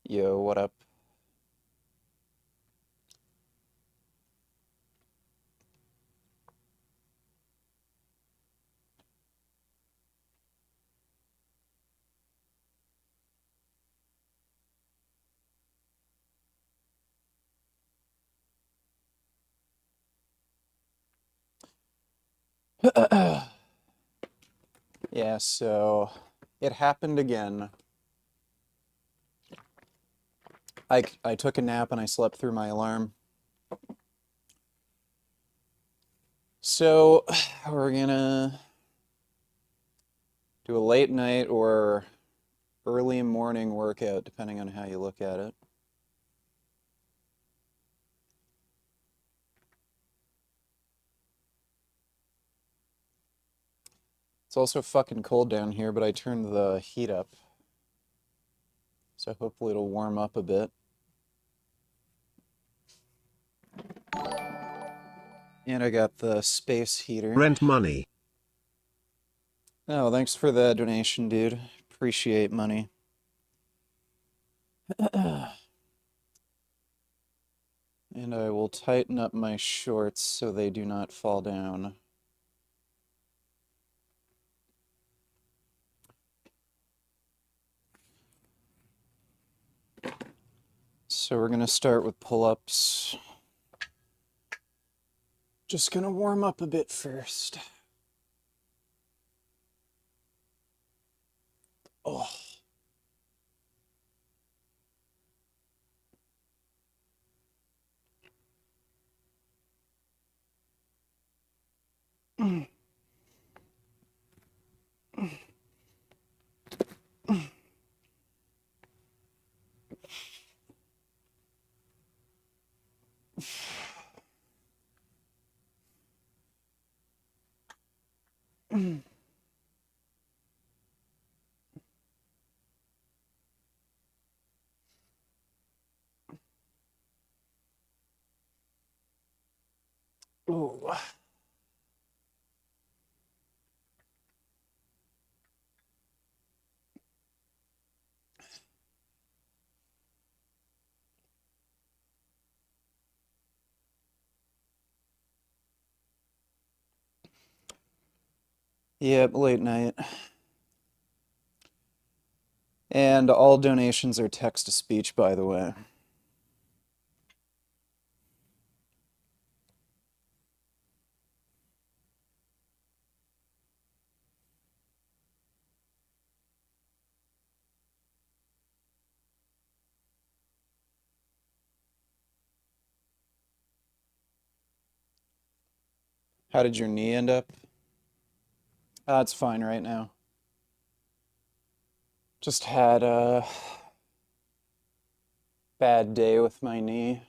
Yo, what up? Yeah, so it happened again. I took a nap and I slept through my alarm. So we're gonna do a late night or early morning workout, depending on how you look at it. It's also fucking cold down here, but I turned the heat up. So hopefully it'll warm up a bit. And I got the space heater. Rent money. Oh, thanks for the donation, dude. Appreciate money. And I will tighten up my shorts so they do not fall down. So we're gonna start with pull-ups. Just gonna warm up a bit first. Oh. Oh. Yep, late night. And all donations are text to speech, by the way. How did your knee end up? It's fine right now. Just had a bad day with my knee.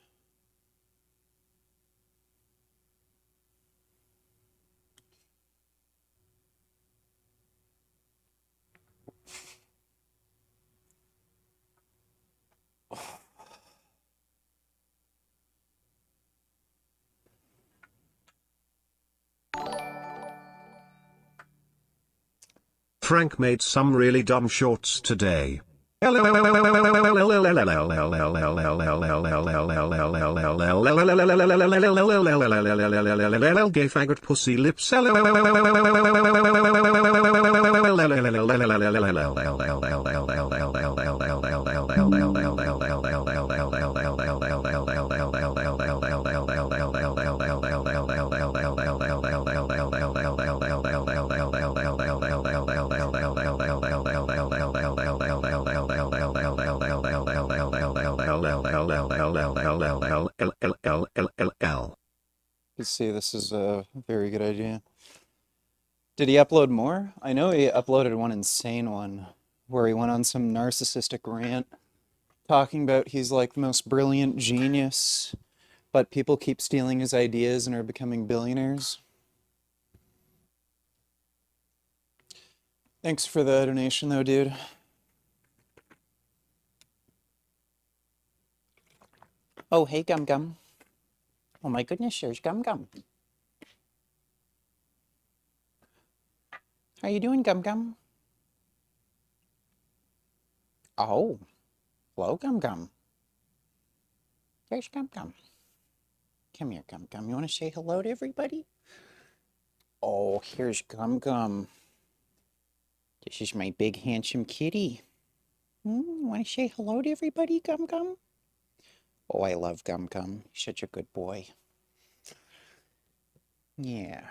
Frank made some really dumb shorts today. Gay faggot pussy lips. You see, this is a very good idea. Did he upload more? I know he uploaded one insane one where he went on some narcissistic rant talking about he's like the most brilliant genius, but people keep stealing his ideas and are becoming billionaires. Thanks for the donation though, dude. Oh, hey, Gum Gum. Oh my goodness, there's Gum Gum. How you doing, Gum Gum? Oh, hello, Gum Gum. There's Gum Gum. Come here, Gum Gum. You want to say hello to everybody? Oh, here's Gum Gum. This is my big handsome kitty. Want to say hello to everybody, Gum Gum? Oh, I love Gum Gum. He's such a good boy. Yeah,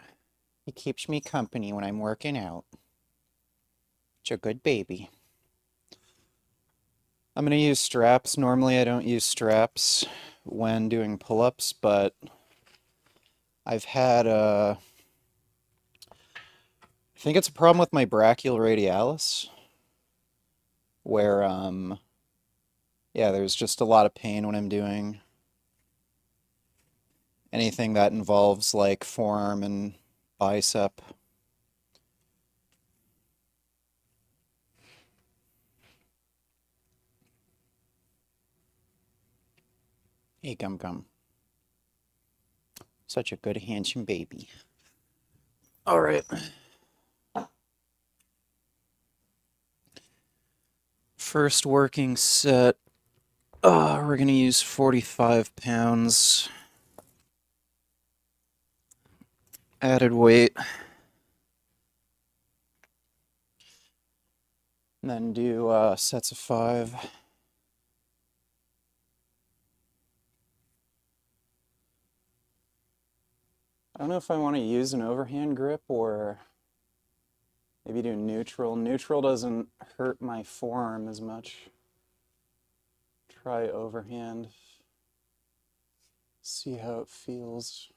he keeps me company when I'm working out. Such a good baby. I'm gonna use straps. Normally I don't use straps when doing pull-ups, but I've had I think it's a problem with my brachial radialis, where yeah, there's just a lot of pain when I'm doing anything that involves like forearm and bicep. Hey, Gum Gum. Such a good handsome baby. All right. First working set. We're gonna use 45 pounds added weight. And then do sets of 5. I don't know if I want to use an overhand grip or maybe do neutral. Neutral doesn't hurt my forearm as much. Try overhand. See how it feels.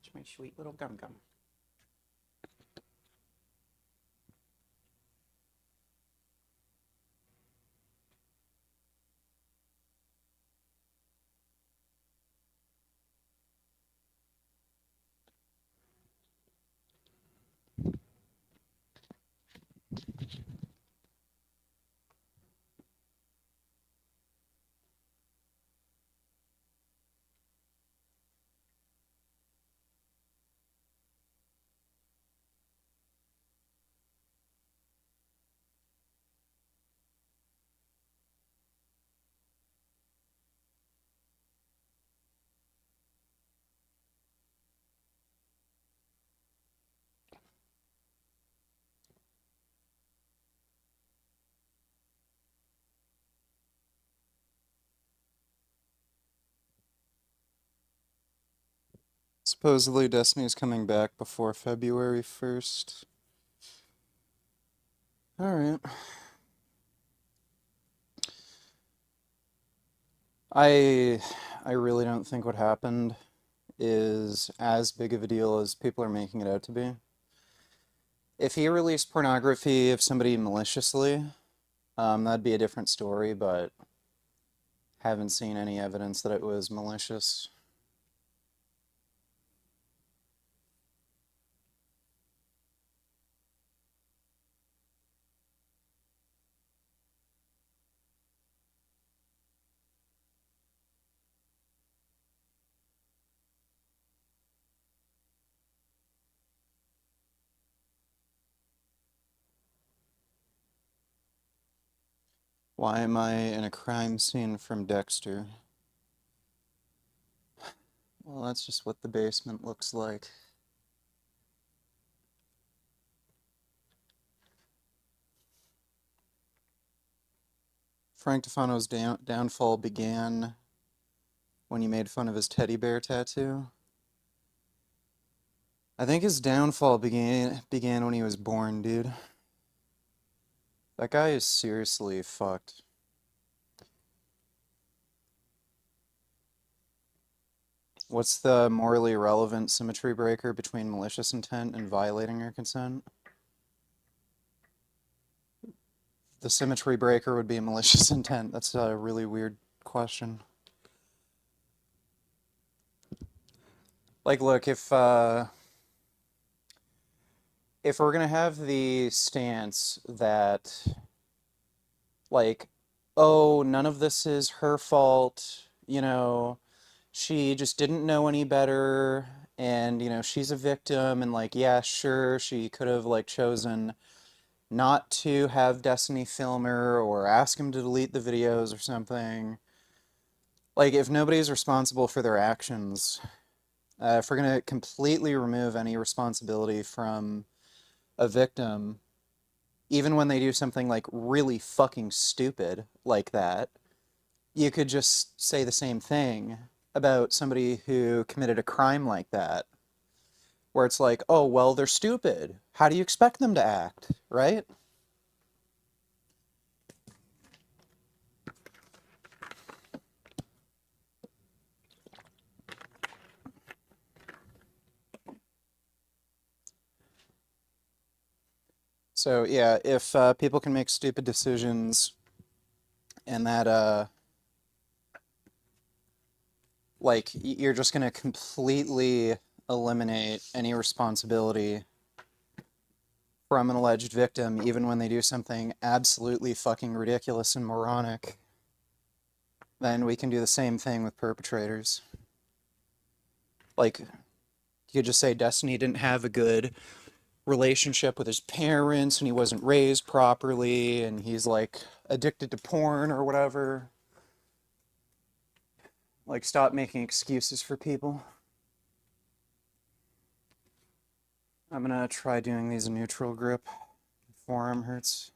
It's my sweet little Gum Gum. Supposedly Destiny's coming back before February 1st. Alright. I I really don't think what happened is as big of a deal as people are making it out to be. If he released pornography of somebody maliciously, that'd be a different story, but haven't seen any evidence that it was malicious. Why am I in a crime scene from Dexter? Well, that's just what the basement looks like. Frank Tufano's downfall began when he made fun of his teddy bear tattoo. I think his downfall began when he was born, dude. That guy is seriously fucked. What's the morally relevant symmetry breaker between malicious intent and violating your consent? The symmetry breaker would be malicious intent. That's a really weird question. Like, look, if we're gonna have the stance that, like, oh, none of this is her fault, she just didn't know any better, and, she's a victim, and, like, yeah, sure, she could have, like, chosen not to have Destiny film her or ask him to delete the videos or something. Like, if nobody's responsible for their actions, if we're gonna completely remove any responsibility from a victim, even when they do something like really fucking stupid like that, you could just say the same thing about somebody who committed a crime like that, where it's like, oh, well, they're stupid. How do you expect them to act, right? So, yeah, if people can make stupid decisions and that, like, you're just going to completely eliminate any responsibility from an alleged victim, even when they do something absolutely fucking ridiculous and moronic, then we can do the same thing with perpetrators. Like, you could just say Destiny didn't have a good relationship with his parents and he wasn't raised properly and he's like addicted to porn or whatever. Like, stop making excuses for people. I'm gonna try doing these in neutral grip. Forearm hurts.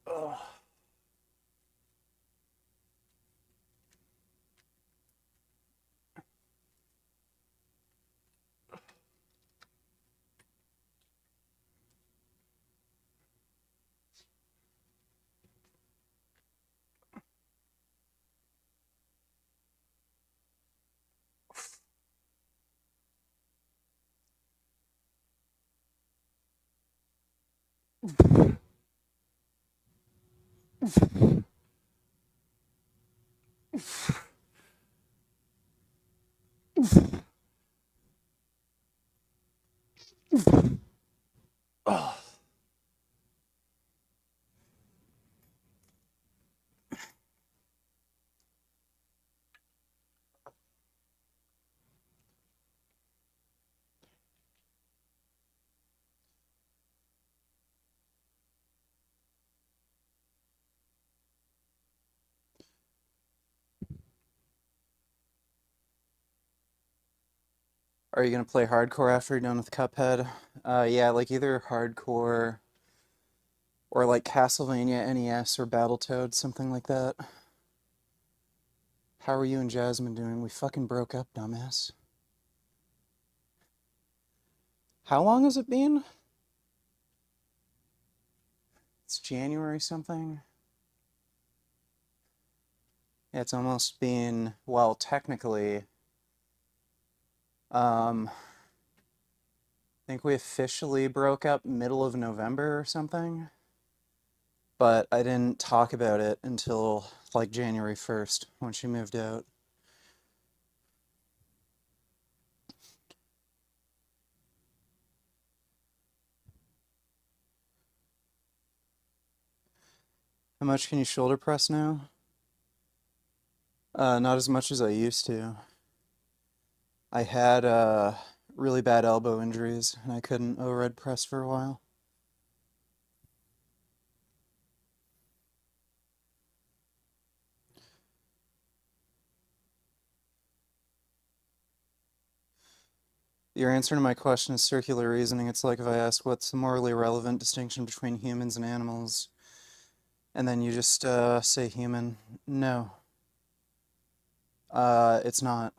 Ugh. Ugh. Are you gonna play hardcore after you're done with Cuphead? Yeah, like either hardcore or like Castlevania NES or Battletoads, something like that. How are you and Jasmine doing? We fucking broke up, dumbass. How long has it been? It's January something? Yeah, it's almost been, well, technically, I think we officially broke up middle of November or something. But I didn't talk about it until like January 1st when she moved out. How much can you shoulder press now? Not as much as I used to. I had really bad elbow injuries and I couldn't overhead press for a while. Your answer to my question is circular reasoning. It's like if I asked what's the morally relevant distinction between humans and animals, and then you just say human. No. It's not.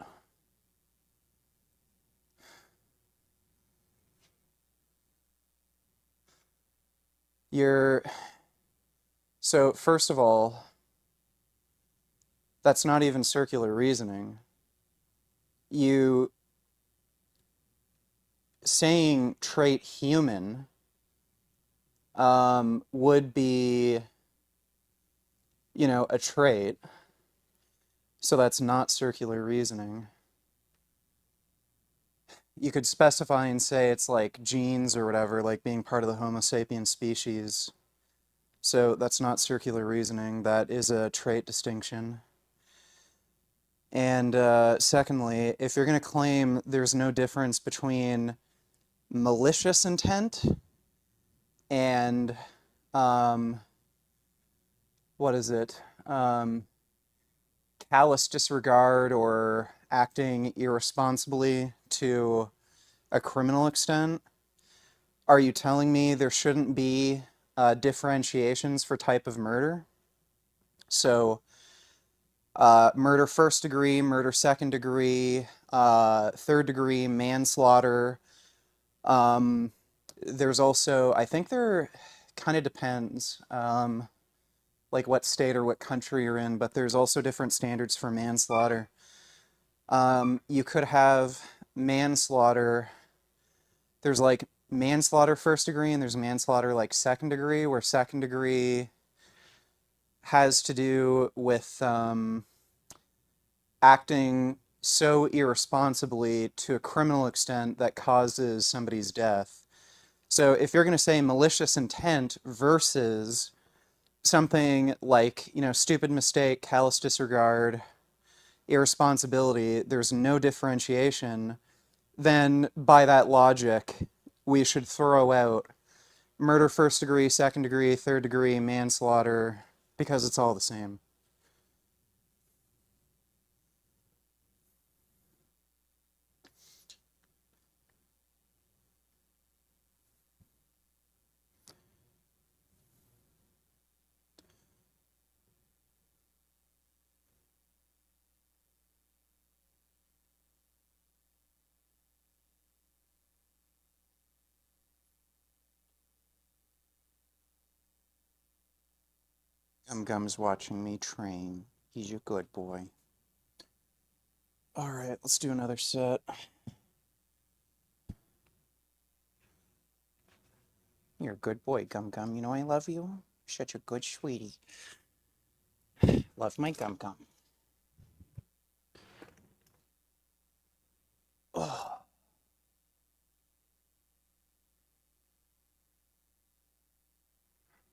You're... So, first of all, that's not even circular reasoning. You saying trait human would be, a trait. So that's not circular reasoning. You could specify and say it's like genes or whatever, like being part of the Homo sapiens species. So that's not circular reasoning. That is a trait distinction. And secondly, if you're going to claim there's no difference between malicious intent and what is it? Callous disregard or acting irresponsibly to a criminal extent, are you telling me there shouldn't be differentiations for type of murder? So, murder first degree, murder second degree, third degree, manslaughter. There's also, I think there kind of depends, like what state or what country you're in, but there's also different standards for manslaughter. You could have manslaughter, there's like manslaughter first degree and there's manslaughter like second degree, where second degree has to do with acting so irresponsibly to a criminal extent that causes somebody's death. So if you're going to say malicious intent versus something like, stupid mistake, callous disregard, irresponsibility, there's no differentiation, then by that logic, we should throw out murder first degree, second degree, third degree, manslaughter, because it's all the same. Gum's watching me train. He's a good boy. All right, let's do another set. You're a good boy, Gum. You know I love you. You're such a good sweetie. Love my Gum. Oh.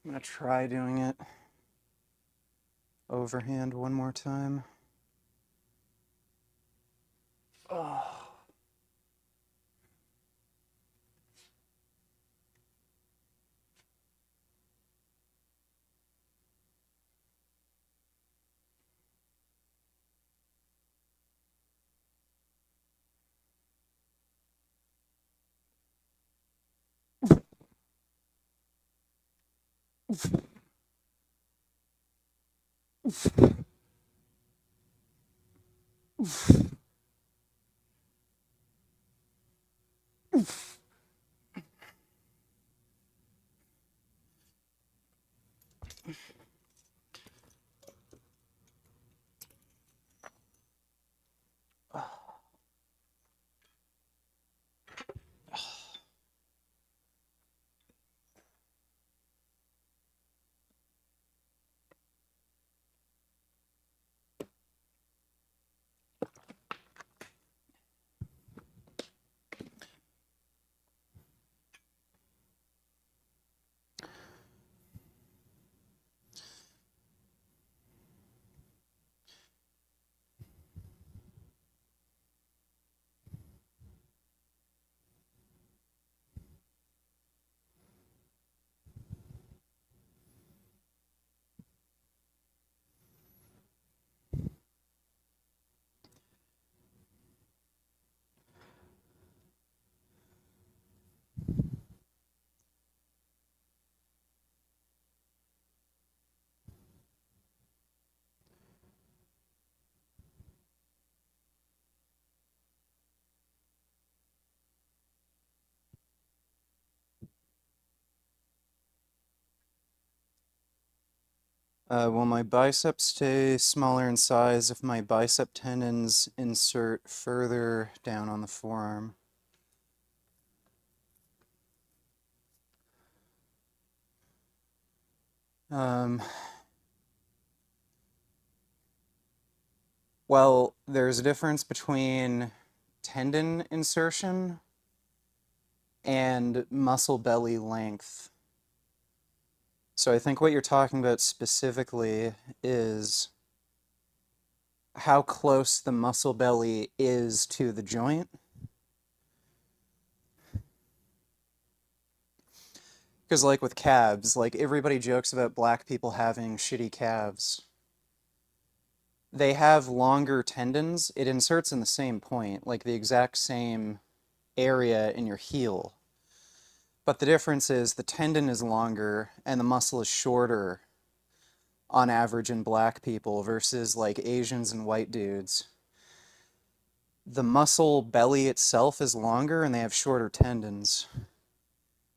I'm gonna try doing it overhand one more time. Oh. Will my biceps stay smaller in size if my bicep tendons insert further down on the forearm? Well, there's a difference between tendon insertion and muscle belly length. So I think what you're talking about specifically is how close the muscle belly is to the joint. Because like with calves, like everybody jokes about black people having shitty calves. They have longer tendons. It inserts in the same point, like the exact same area in your heel. But the difference is the tendon is longer and the muscle is shorter on average in black people versus like Asians and white dudes. The muscle belly itself is longer and they have shorter tendons.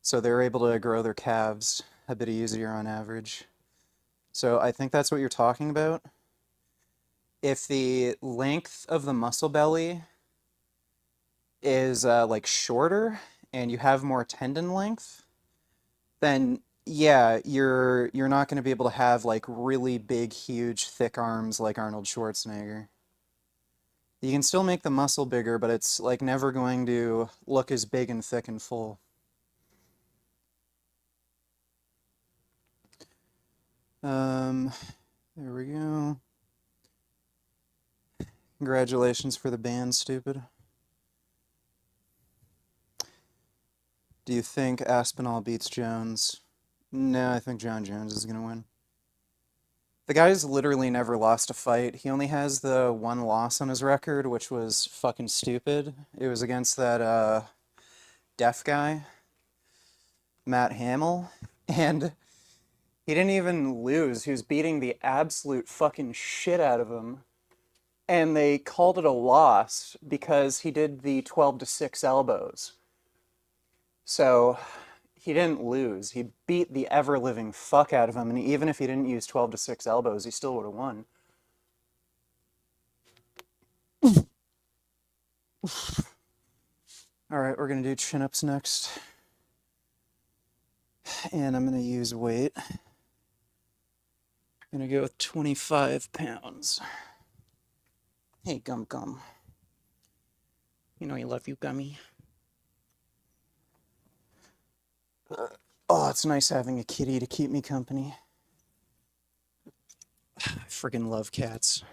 So they're able to grow their calves a bit easier on average. So I think that's what you're talking about. If the length of the muscle belly is like shorter and you have more tendon length, then yeah, you're not going to be able to have like really big, huge, thick arms like Arnold Schwarzenegger. You can still make the muscle bigger, but it's like never going to look as big and thick and full. There we go. Congratulations for the band, stupid. Do you think Aspinall beats Jones? No, I think John Jones is gonna win. The guy's literally never lost a fight. He only has the one loss on his record, which was fucking stupid. It was against that deaf guy, Matt Hamill, and he didn't even lose. He was beating the absolute fucking shit out of him. And they called it a loss because he did the 12-6 elbows. So he didn't lose. He beat the ever-living fuck out of him, and even if he didn't use 12-6 elbows, he still would have won. All right, we're gonna do chin-ups next. And I'm gonna use weight. I'm gonna go with 25 pounds. Hey, Gum Gum. You know I love you, Gummy. Oh, it's nice having a kitty to keep me company. I friggin' love cats.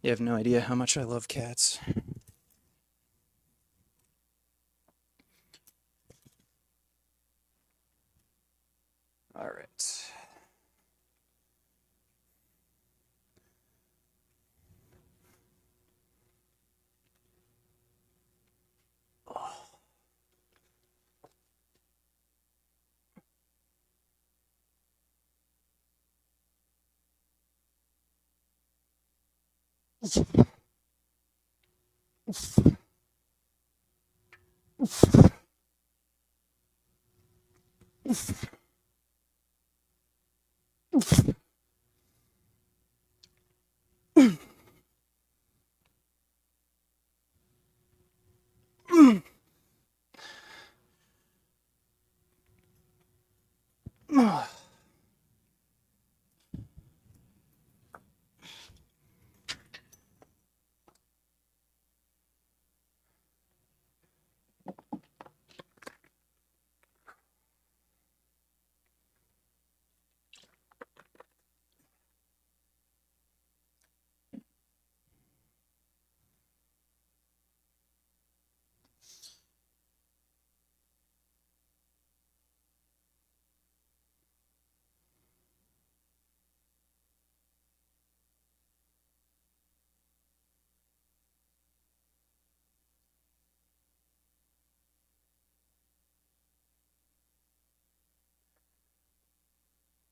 You have no idea how much I love cats. All right.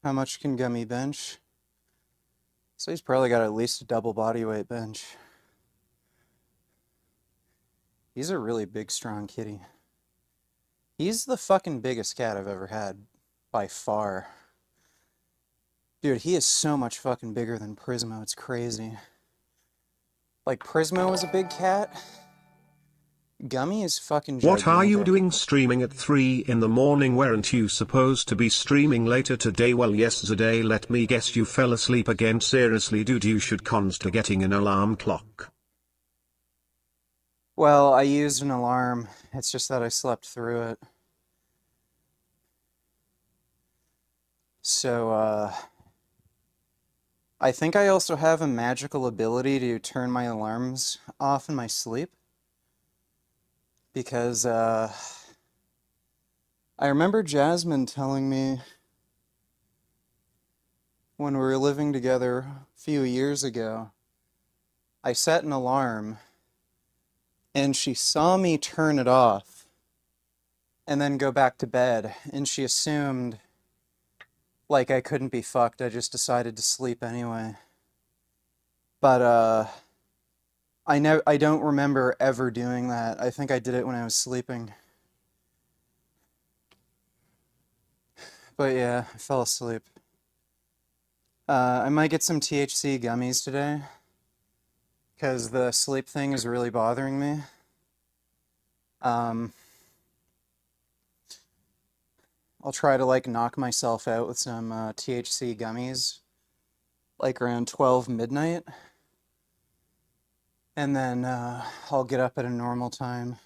How much can Gummy bench? So he's probably got at least a double body weight bench. He's a really big, strong kitty. He's the fucking biggest cat I've ever had, by far. Dude, he is so much fucking bigger than Prismo. It's crazy. Like, Prismo is a big cat. Gummy is fucking What are you gigantic. doing streaming at 3 in the morning? Weren't you supposed to be streaming later today? Well, yesterday. Let me guess, you fell asleep again. Seriously, dude, you should consider getting an alarm clock. Well, I used an alarm. It's just that I slept through it. So, I think I also have a magical ability to turn my alarms off in my sleep. Because, I remember Jasmine telling me when we were living together a few years ago, I set an alarm and she saw me turn it off and then go back to bed, and she assumed like I couldn't be fucked. I just decided to sleep anyway. But I don't remember ever doing that. I think I did it when I was sleeping. But yeah, I fell asleep. I might get some THC gummies today because the sleep thing is really bothering me. I'll try to like knock myself out with some THC gummies like around 12 midnight. And then I'll get up at a normal time.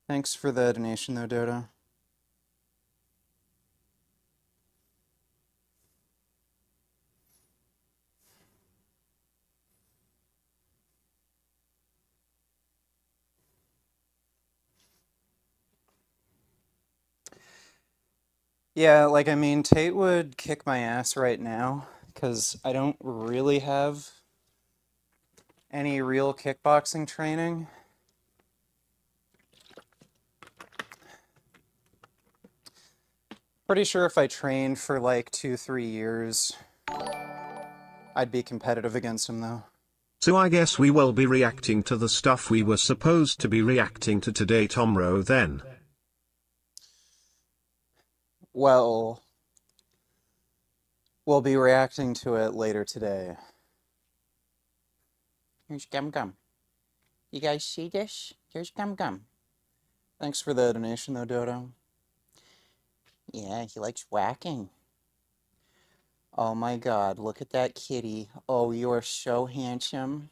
Thanks for the donation though, Dodo. Yeah, like, I mean, Tate would kick my ass right now because I don't really have any real kickboxing training. Pretty sure if I trained for like 2-3 years, I'd be competitive against him though. So I guess we will be reacting to the stuff we were supposed to be reacting to today, Tomro, then. Well, we'll be reacting to it later today. Here's Gum Gum. You guys see this? Here's Gum Gum. Thanks for the donation though, Dodo. Yeah, he likes whacking. Oh my god, look at that kitty. Oh, you are so handsome.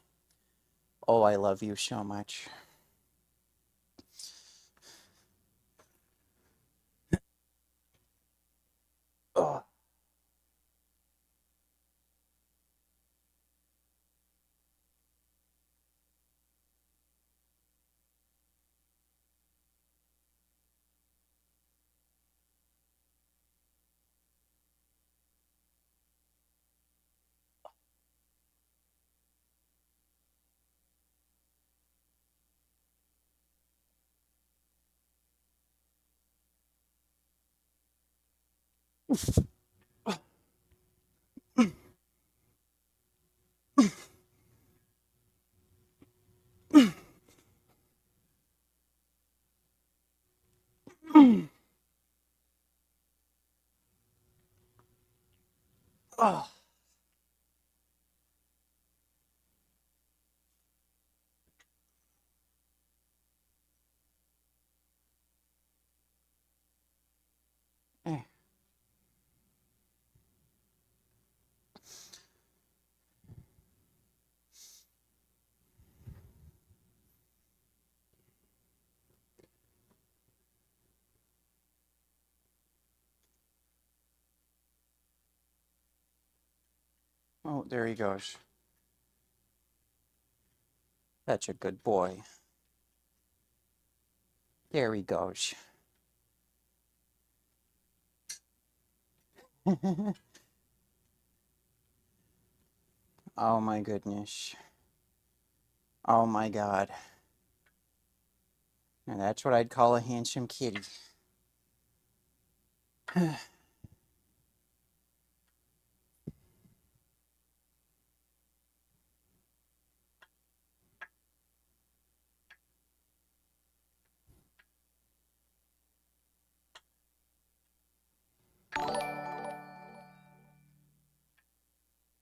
Oh, I love you so much. Oh. Oh. Eh. Oh, there he goes. That's a good boy. There he goes. Oh my goodness. Oh my god. Now that's what I'd call a handsome kitty.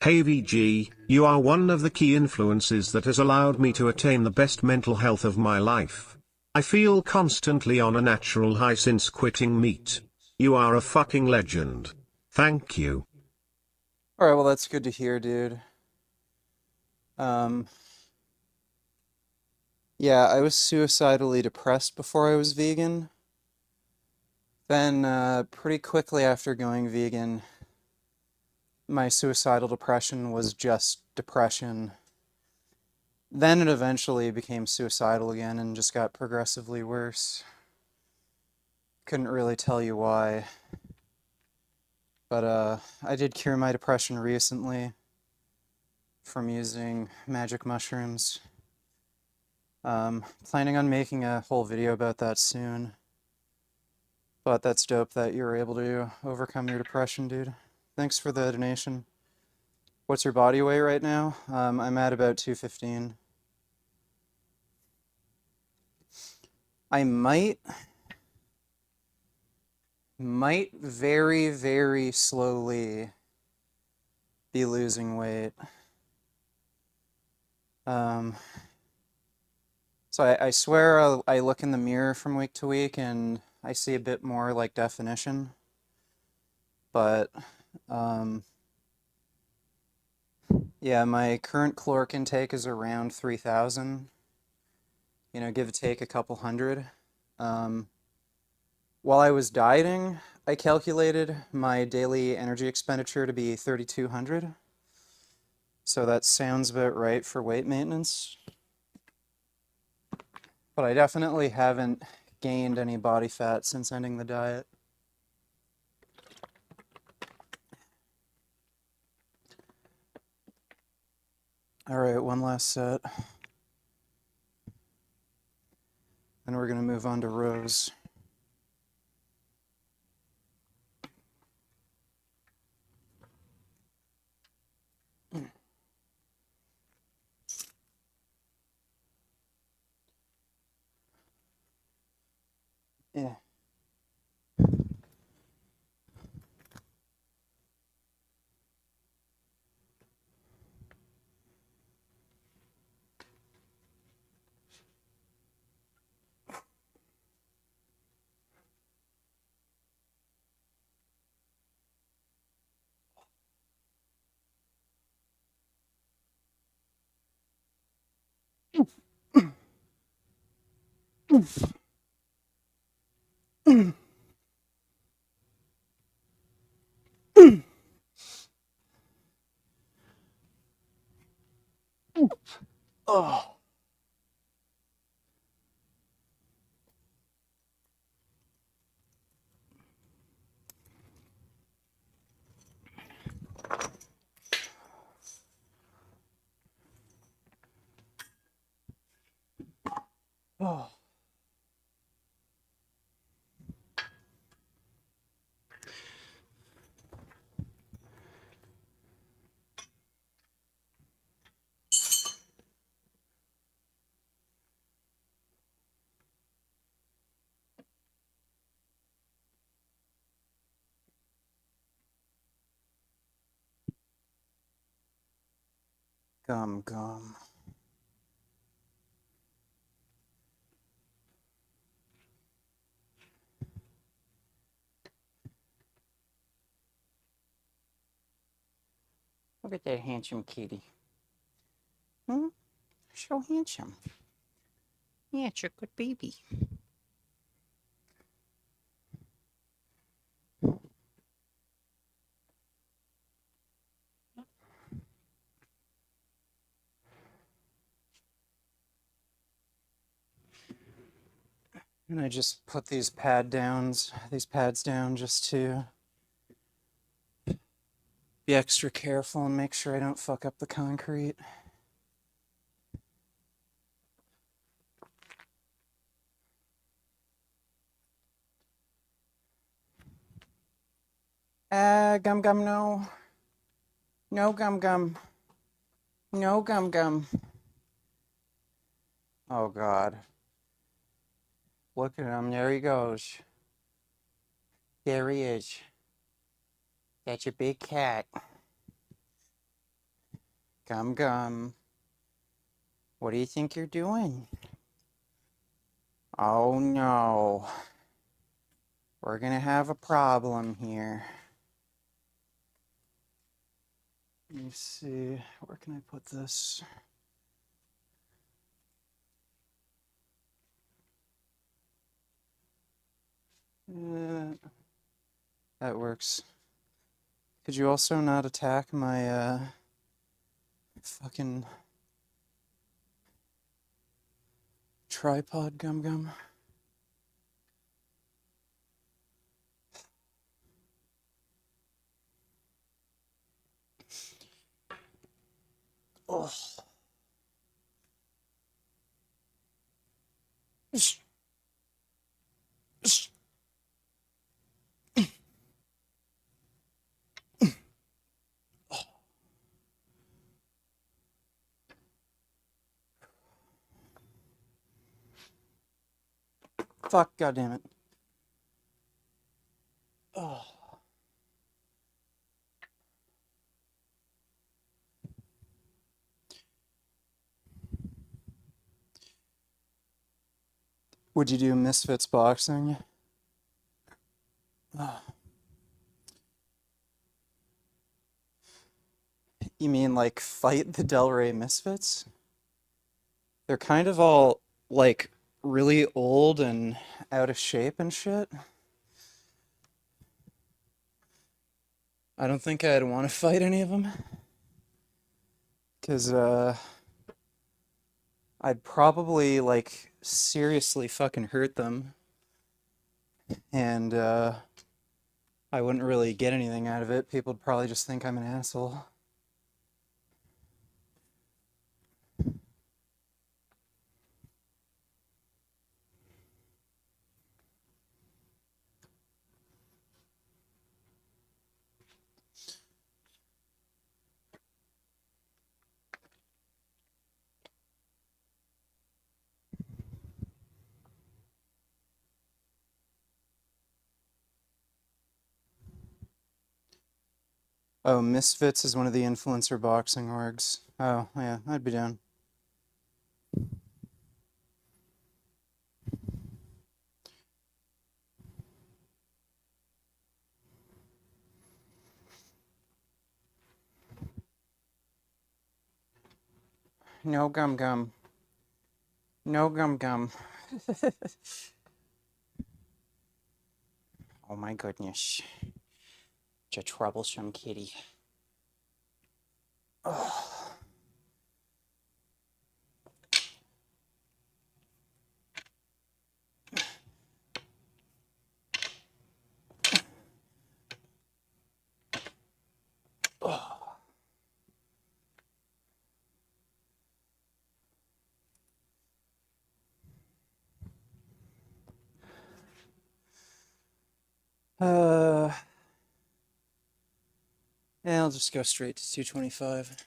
Hey VG, you are one of the key influences that has allowed me to attain the best mental health of my life. I feel constantly on a natural high since quitting meat. You are a fucking legend. Thank you. All right, well, that's good to hear, dude. Yeah, I was suicidally depressed before I was vegan. Then, pretty quickly after going vegan, my suicidal depression was just depression. Then it eventually became suicidal again and just got progressively worse. Couldn't really tell you why. But I did cure my depression recently from using magic mushrooms. Planning on making a whole video about that soon. But that's dope that you were able to overcome your depression, dude. Thanks for the donation. What's your body weight right now? I'm at about 215. I might very, very slowly be losing weight. So I swear I look in the mirror from week to week and I see a bit more like definition. But yeah, my current caloric intake is around 3,000. You know, give or take a couple hundred. While I was dieting, I calculated my daily energy expenditure to be 3,200. So that sounds about right for weight maintenance. But I definitely haven't gained any body fat since ending the diet. All right, one last set. Then we're going to move on to rows. Yeah. Oh. Oh. Gum, gum. Look at that handsome kitty. Hmm? So handsome. Yeah, it's a good baby. And I just put these pads down just to be extra careful and make sure I don't fuck up the concrete. Gum gum, no. No gum gum. No gum gum. Oh God. Look at him, there he goes. There he is. That's a big cat. Gum Gum. What do you think you're doing? Oh no. We're gonna have a problem here. Let me see. Where can I put this? That works. Could you also not attack my fucking tripod, Gum Gum? Oh. Fuck, goddammit. Oh. Would you do Misfits boxing? Oh. You mean like fight the Del Rey Misfits? They're kind of all like really old and out of shape and shit. I don't think I'd want to fight any of them. Because, I'd probably, like, seriously fucking hurt them. And, I wouldn't really get anything out of it. People would probably just think I'm an asshole. Oh, Misfits is one of the influencer boxing orgs. Oh, yeah, I'd be down. No Gum Gum. No Gum Gum. Oh my goodness. Such a troublesome kitty. Oh. Oh. Yeah, I'll just go straight to 225.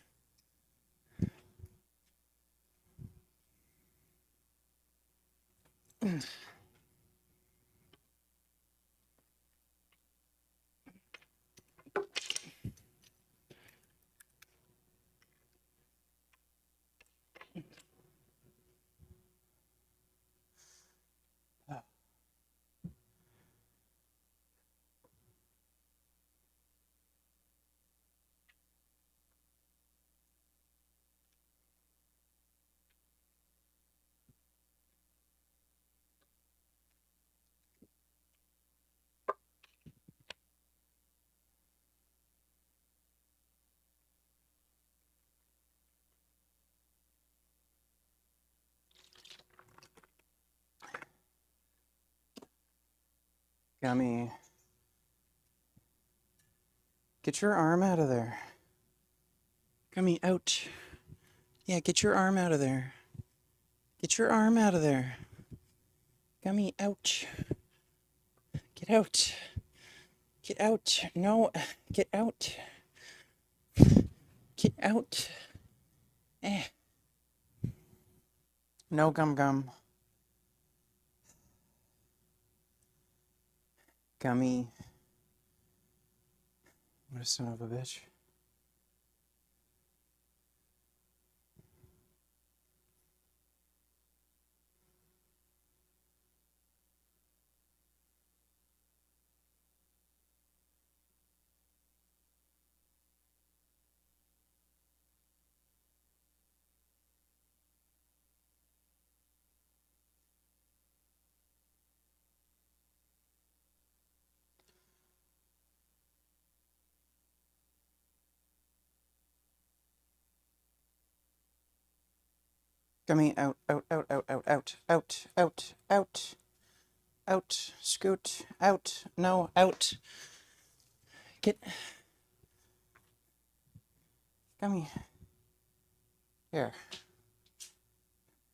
Gummy. Get your arm out of there. Gummy, out. Yeah, get your arm out of there. Get your arm out of there. Gummy, ouch. Get out. Get out. No, get out. Get out. Eh. No Gum Gum. Gummy. What a son of a bitch. Gummy, out, out, out, out, out, out, out, out, out, out, scoot, out, no, out. Get, Gummy. Here.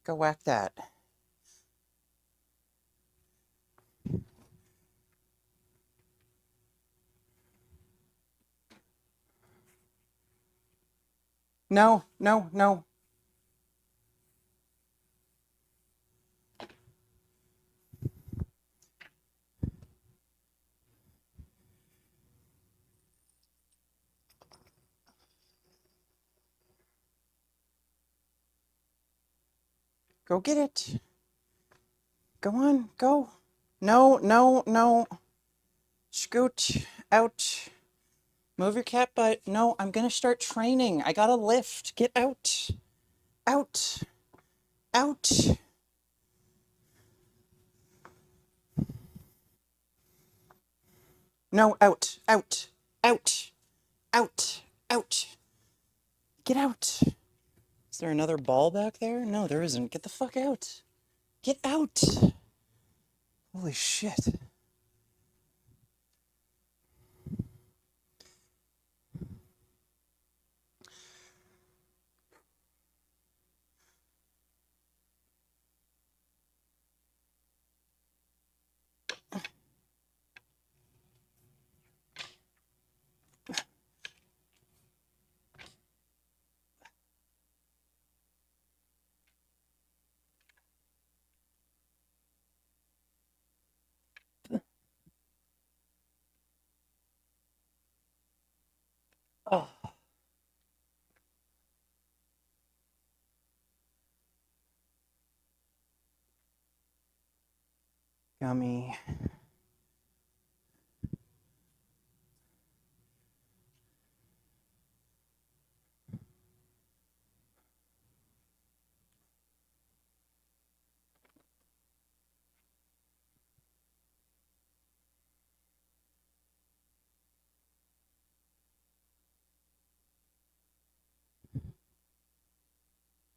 Go whack that. No, no, no. Go get it. Go on, go. No, no, no. Scoot, out. Move your cat butt. No, I'm gonna start training. I gotta lift. Get out. Out. Out. No, out. Out. Out. Out. Out. Get out. Is there another ball back there? No, there isn't. Get the fuck out. Get out. Holy shit. Oh. Gummy.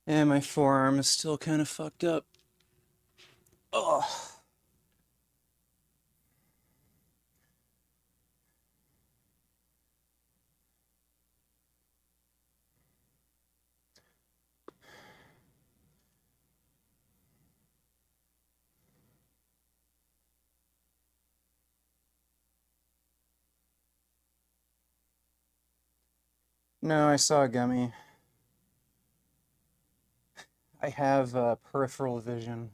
And my forearm is still kind of fucked up. Oh. No, I saw a gummy. I have peripheral vision.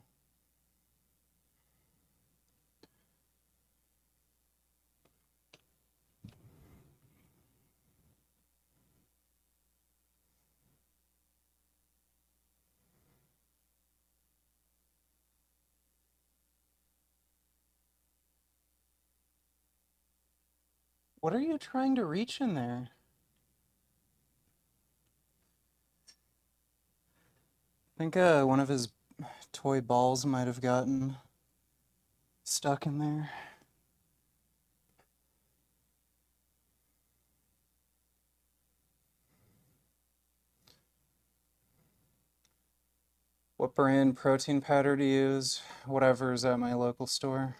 What are you trying to reach in there? I think one of his toy balls might have gotten stuck in there. What brand protein powder to use? Whatever's at my local store.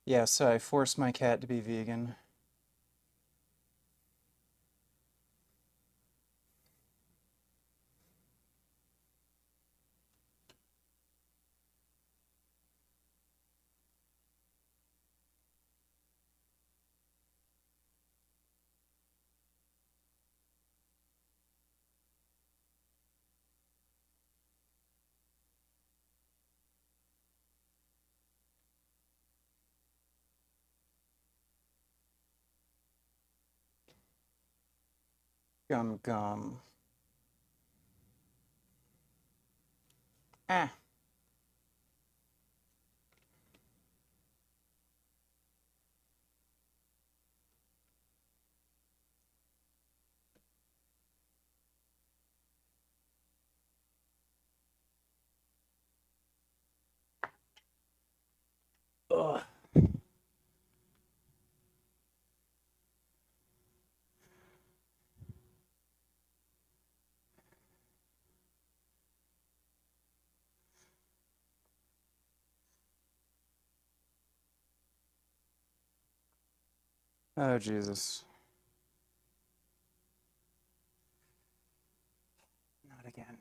Yes, I forced my cat to be vegan. Gum gum. Ah. Ugh. Oh, Jesus. Not again.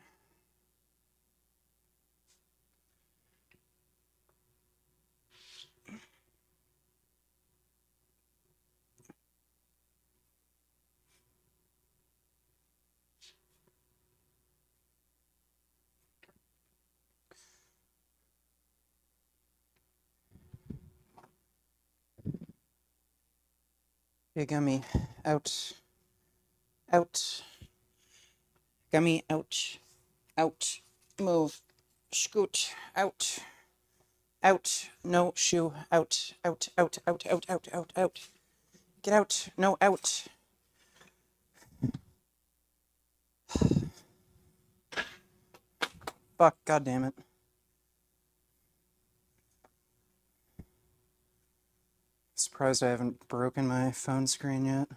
Hey, Gummy. Out. Out. Gummy, out. Out. Move. Scoot. Out. Out. No shoe. Out. Out. Out. Out. Out. Out. Out. Out. Get out. No, out. Fuck. God damn it. Surprised I haven't broken my phone screen yet.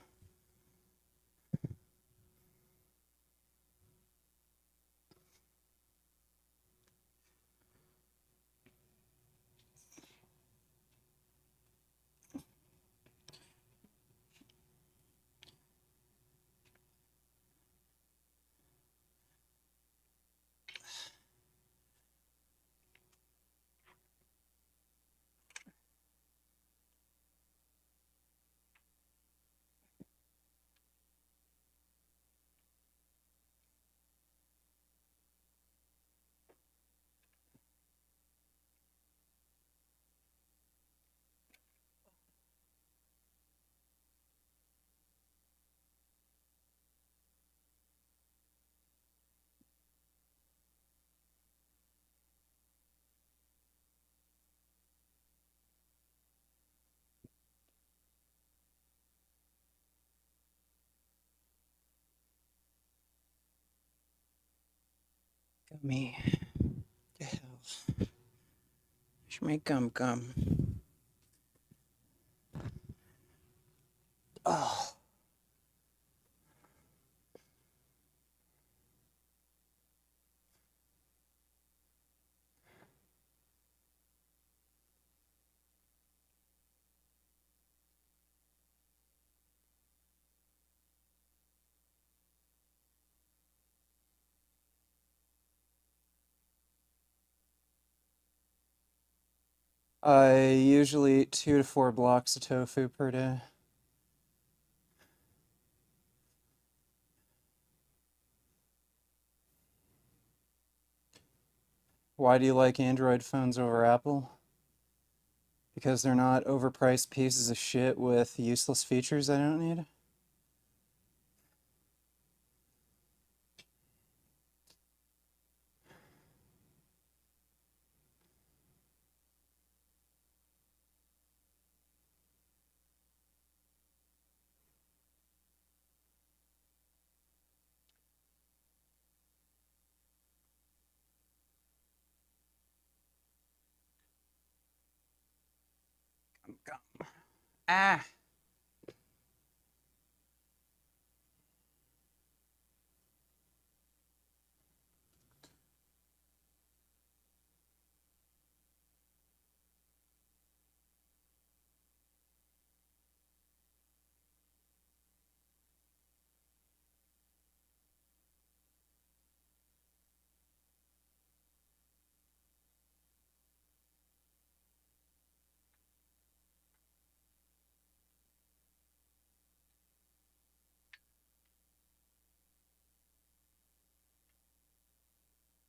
Gummy. The hell. Where's my gum? Oh. I usually eat 2 to 4 blocks of tofu per day. Why do you like Android phones over Apple? Because they're not overpriced pieces of shit with useless features I don't need? Gum. Ah!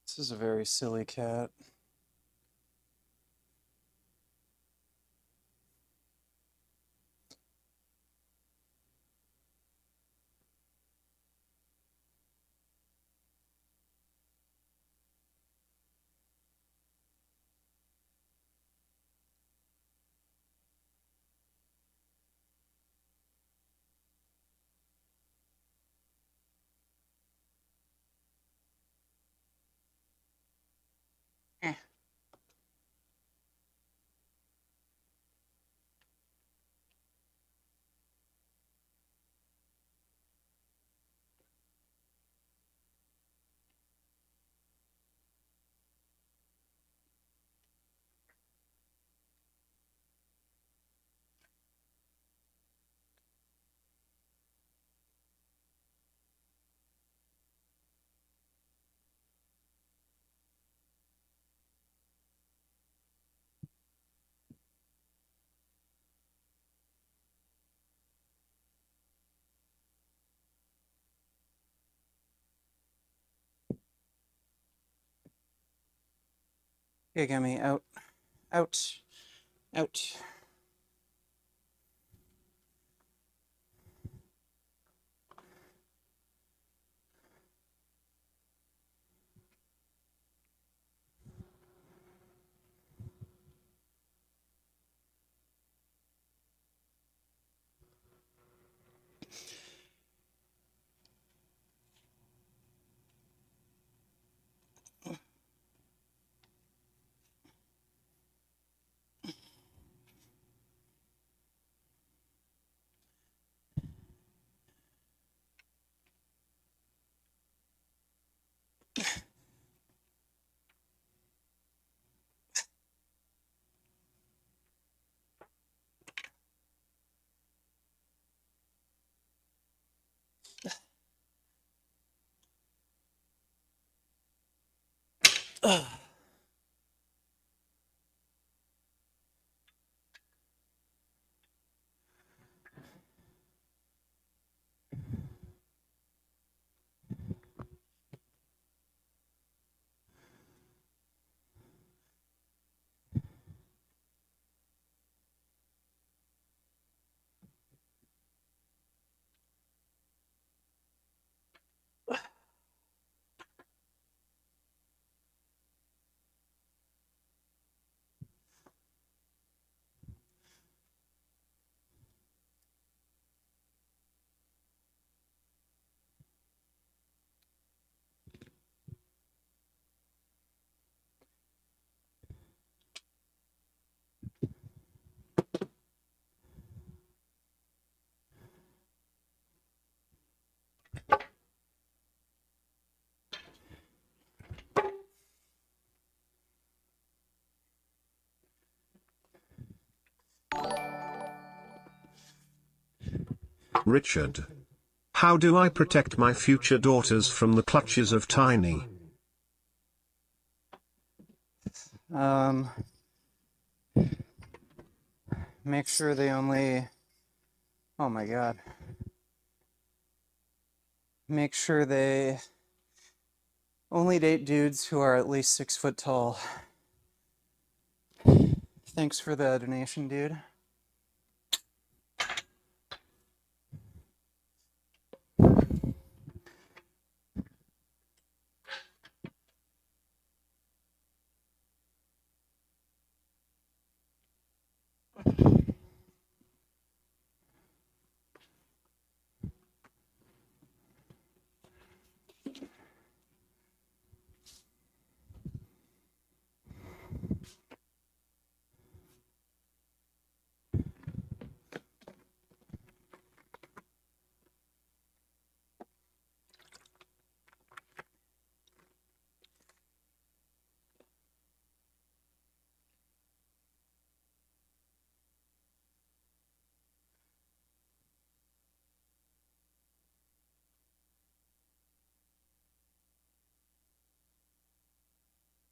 This is a very silly cat. Okay, Gummy, out. Out. Out. Richard. How do I protect my future daughters from the clutches of Tiny? Make sure they only... Oh my god. Make sure they only date dudes who are at least 6 foot tall. Thanks for the donation, dude.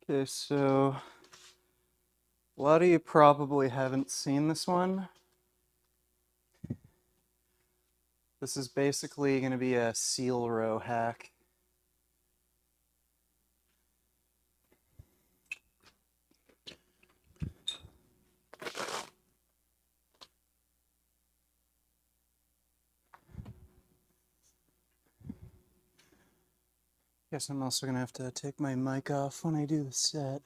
Okay, so a lot of you probably haven't seen this one. This is basically going to be a seal row hack. Guess I'm also going to have to take my mic off when I do the set.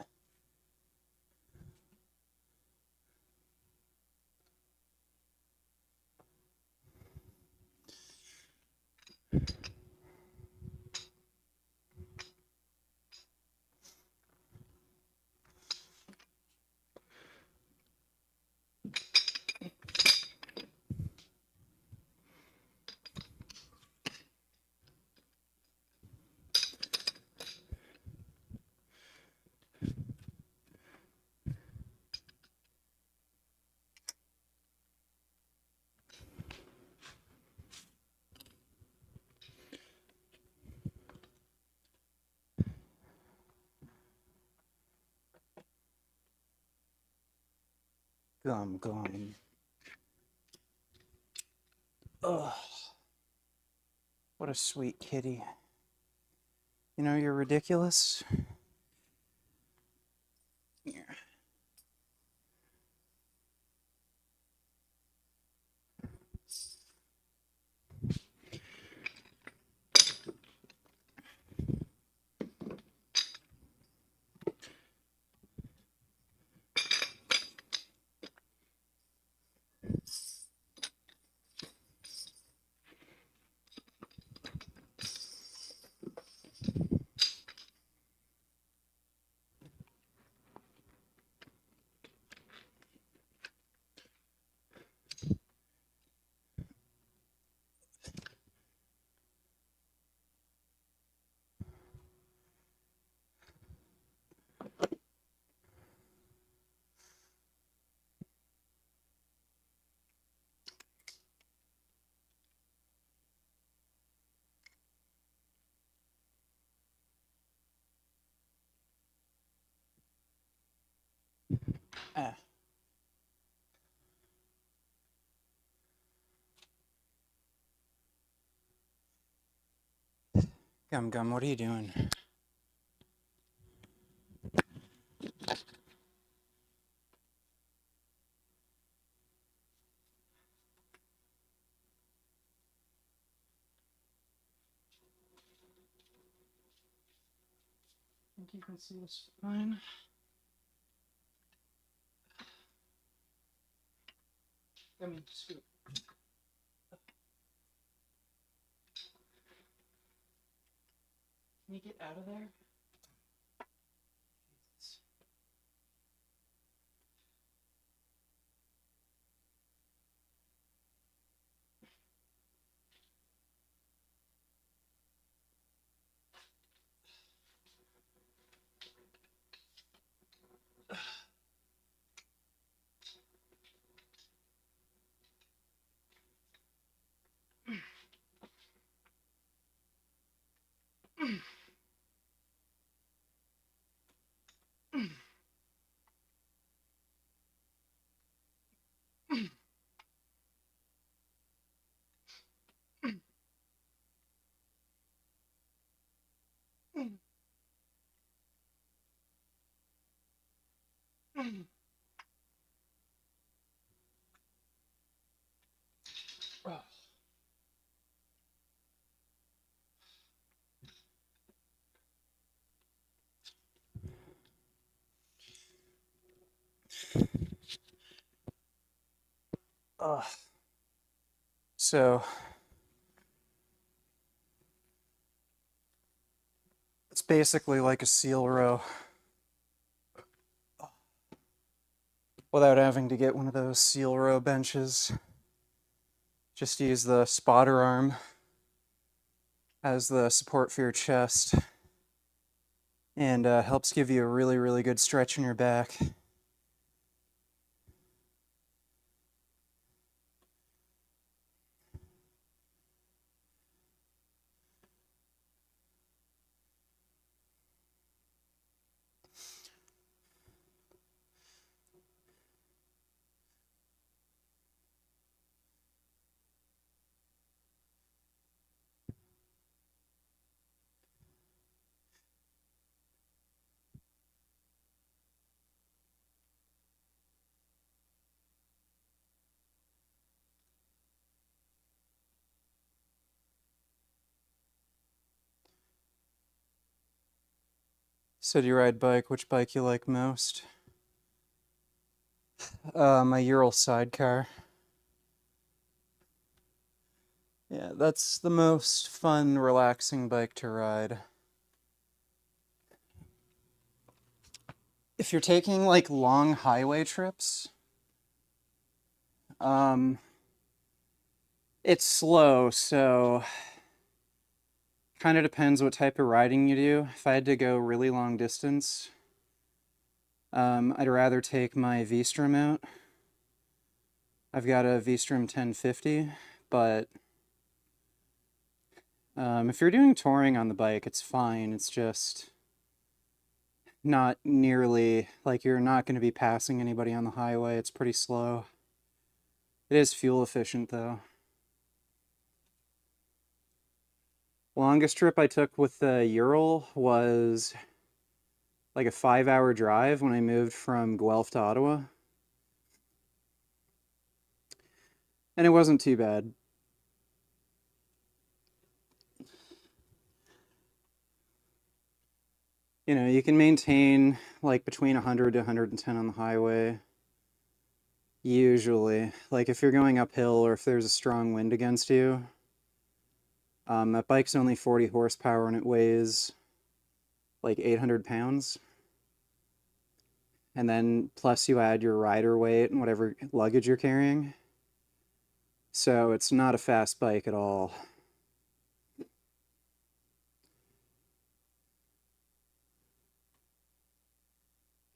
Gum. Ugh. What a sweet kitty. You know, you're ridiculous. Ah. Gum, what are you doing? I think you can see this fine. Scoop. Can you get out of there? Jesus. So it's basically like a seal row without having to get one of those seal row benches. Just use the spotter arm as the support for your chest, and helps give you a really good stretch in your back. So do you ride bike? Which bike you like most? My Ural sidecar. Yeah, that's the most fun, relaxing bike to ride. If you're taking like long highway trips, it's slow, so kind of depends what type of riding you do. If I had to go really long distance, I'd rather take my V-Strom out. I've got a V-Strom 1050, but if you're doing touring on the bike, it's fine. It's just not nearly, like, you're not going to be passing anybody on the highway. It's pretty slow. It is fuel efficient, though. Longest trip I took with the Ural was like a 5-hour drive when I moved from Guelph to Ottawa. And it wasn't too bad. You know, you can maintain like between 100 to 110 on the highway. Usually. Like if you're going uphill or if there's a strong wind against you. That bike's only 40 horsepower and it weighs like 800 pounds. And then plus you add your rider weight and whatever luggage you're carrying. So it's not a fast bike at all.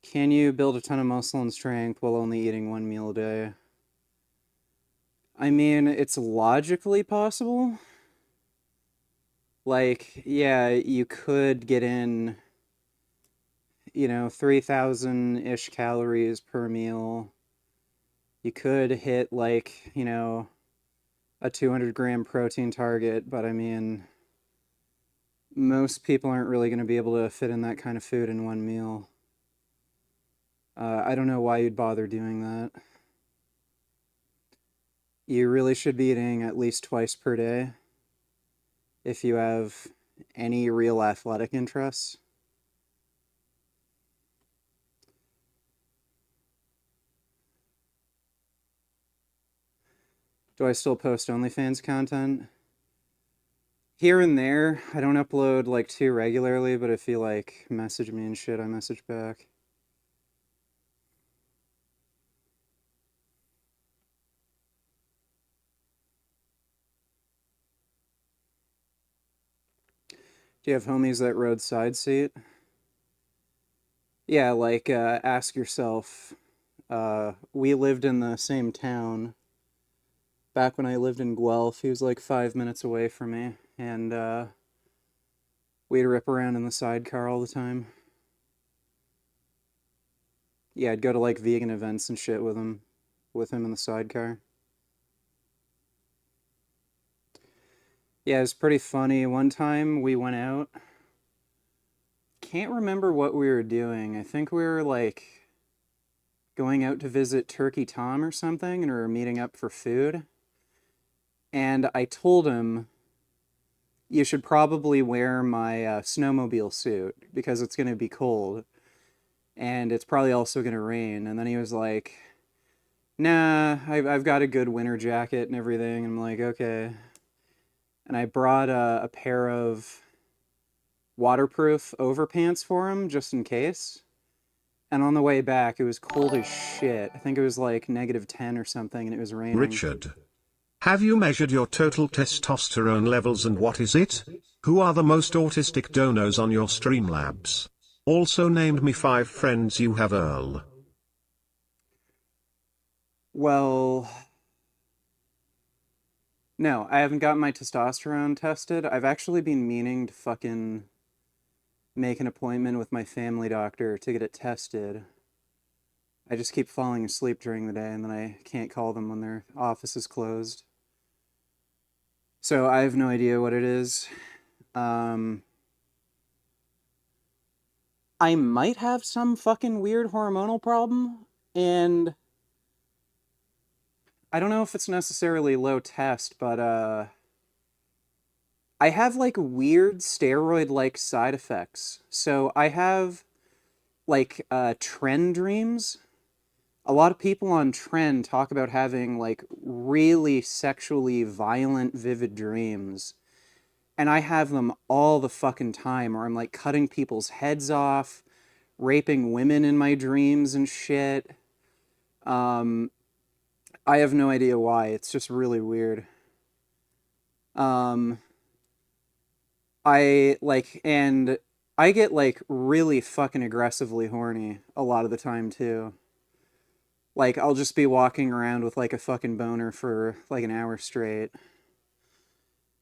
Can you build a ton of muscle and strength while only eating one meal a day? I mean, it's logically possible. Like, yeah, you could get in, 3,000-ish calories per meal. You could hit like, a 200-gram protein target, but I mean, most people aren't really going to be able to fit in that kind of food in one meal. I don't know why you'd bother doing that. You really should be eating at least twice per day if you have any real athletic interests. Do I still post OnlyFans content? Here and there. I don't upload like too regularly, but if you like message me and shit, I message back. Do you have homies that rode side seat? Yeah, like ask yourself. We lived in the same town. Back when I lived in Guelph, he was like 5 minutes away from me, and we'd rip around in the sidecar all the time. Yeah, I'd go to like vegan events and shit with him in the sidecar. Yeah, it was pretty funny. One time we went out. Can't remember what we were doing. I think we were like going out to visit Turkey Tom or something, and we were meeting up for food. And I told him, you should probably wear my snowmobile suit because it's going to be cold. And it's probably also going to rain. And then he was like, nah, I've got a good winter jacket and everything. And I'm like, okay. And I brought a pair of waterproof overpants for him just in case. And on the way back, it was cold as shit. I think it was like -10 or something, and it was raining. Richard, have you measured your total testosterone levels and what is it? Who are the most autistic donos on your Streamlabs? Also named me 5 friends you have, Earl. Well, no, I haven't gotten my testosterone tested. I've actually been meaning to fucking make an appointment with my family doctor to get it tested. I just keep falling asleep during the day and then I can't call them when their office is closed. So I have no idea what it is. I might have some fucking weird hormonal problem, and I don't know if it's necessarily low test, but I have like weird steroid-like side effects. So I have like trend dreams. A lot of people on trend talk about having like really sexually violent, vivid dreams. And I have them all the fucking time, where I'm like cutting people's heads off, raping women in my dreams and shit. I have no idea why. It's just really weird. And I get like really fucking aggressively horny a lot of the time too. Like, I'll just be walking around with like a fucking boner for like an hour straight.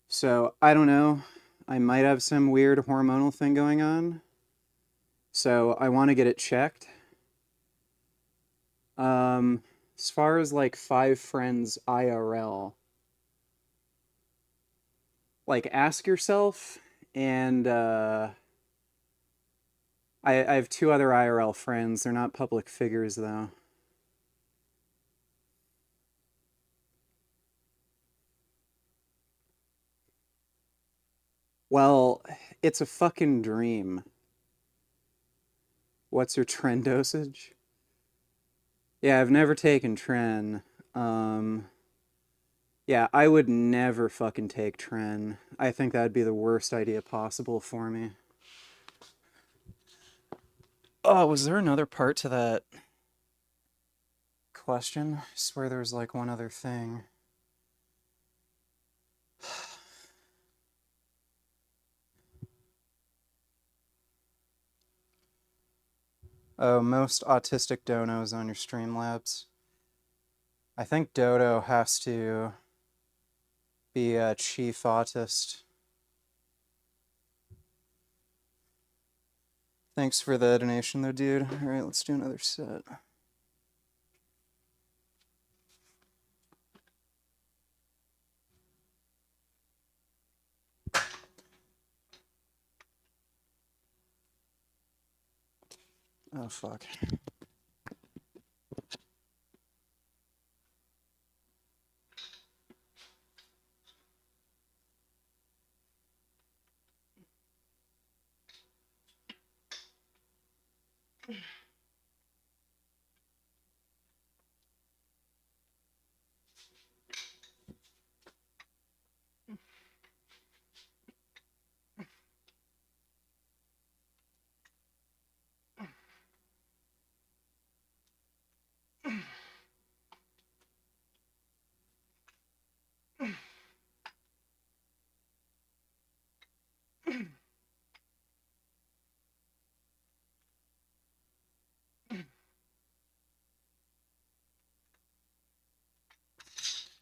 So, I don't know. I might have some weird hormonal thing going on. So, I want to get it checked. As far as like 5 friends IRL, like ask yourself, and I have 2 other IRL friends. They're not public figures though. Well, it's a fucking dream. What's your tren dosage? Yeah, I've never taken tren. Yeah, I would never fucking take tren. I think that'd be the worst idea possible for me. Oh, was there another part to that question? I swear there was like one other thing. Oh, most autistic donos on your Streamlabs. I think Dodo has to be a chief autist. I Thanks for the donation though, dude. All right, let's do another set. Oh, fuck.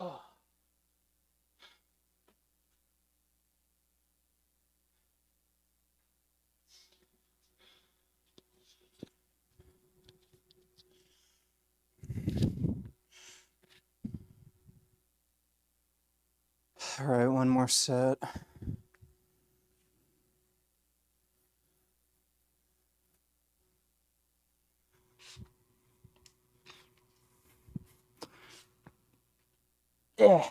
Oh. All right, one more set. Yeah.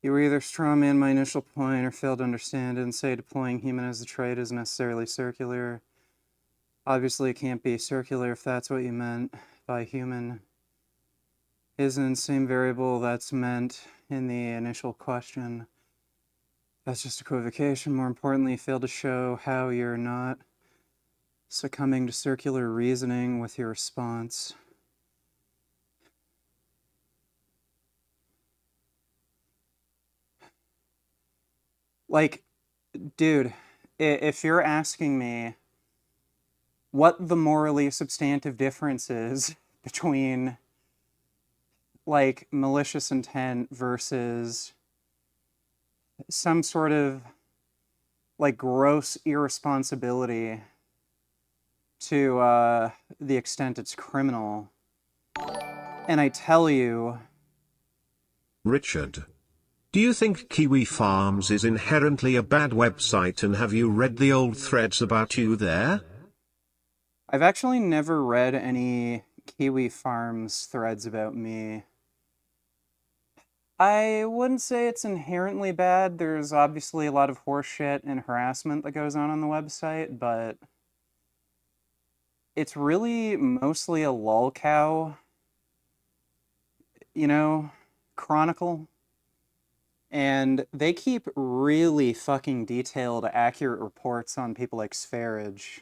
You were either strawman my initial point or failed to understand it and say deploying human as a trait is necessarily circular. Obviously, it can't be circular if that's what you meant by human. Isn't the same variable that's meant in the initial question. That's just equivocation. More importantly, you failed to show how you're not succumbing to circular reasoning with your response. Like, dude, if you're asking me what the morally substantive difference is between, like, malicious intent versus some sort of, like, gross irresponsibility to the extent it's criminal, and I tell you... Richard, do you think Kiwi Farms is inherently a bad website, and have you read the old threads about you there? I've actually never read any Kiwi Farms threads about me. I wouldn't say it's inherently bad. There's obviously a lot of horseshit and harassment that goes on the website, but it's really mostly a lolcow, you know, chronicle. And they keep really fucking detailed, accurate reports on people like Sfarage.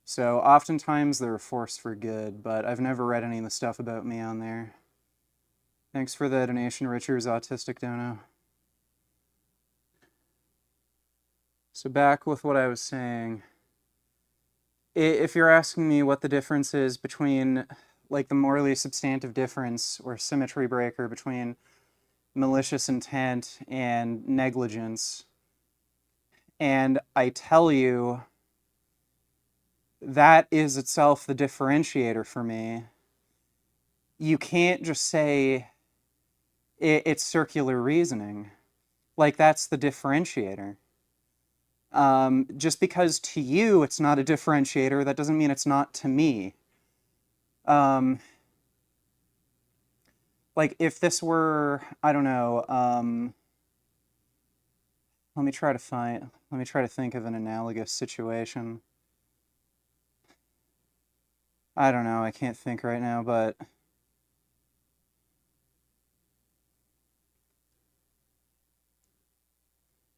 So oftentimes they're a force for good, but I've never read any of the stuff about me on there. Thanks for the donation, Richard's autistic dono. So back with what I was saying. If you're asking me what the difference is between, like, the morally substantive difference or symmetry breaker between malicious intent and negligence, and I tell you that is itself the differentiator for me, you can't just say it's circular reasoning. Like, that's the differentiator. Just because to you it's not a differentiator, that doesn't mean it's not to me. Like, if this were, I don't know, let me try to think of an analogous situation. I don't know, I can't think right now, but...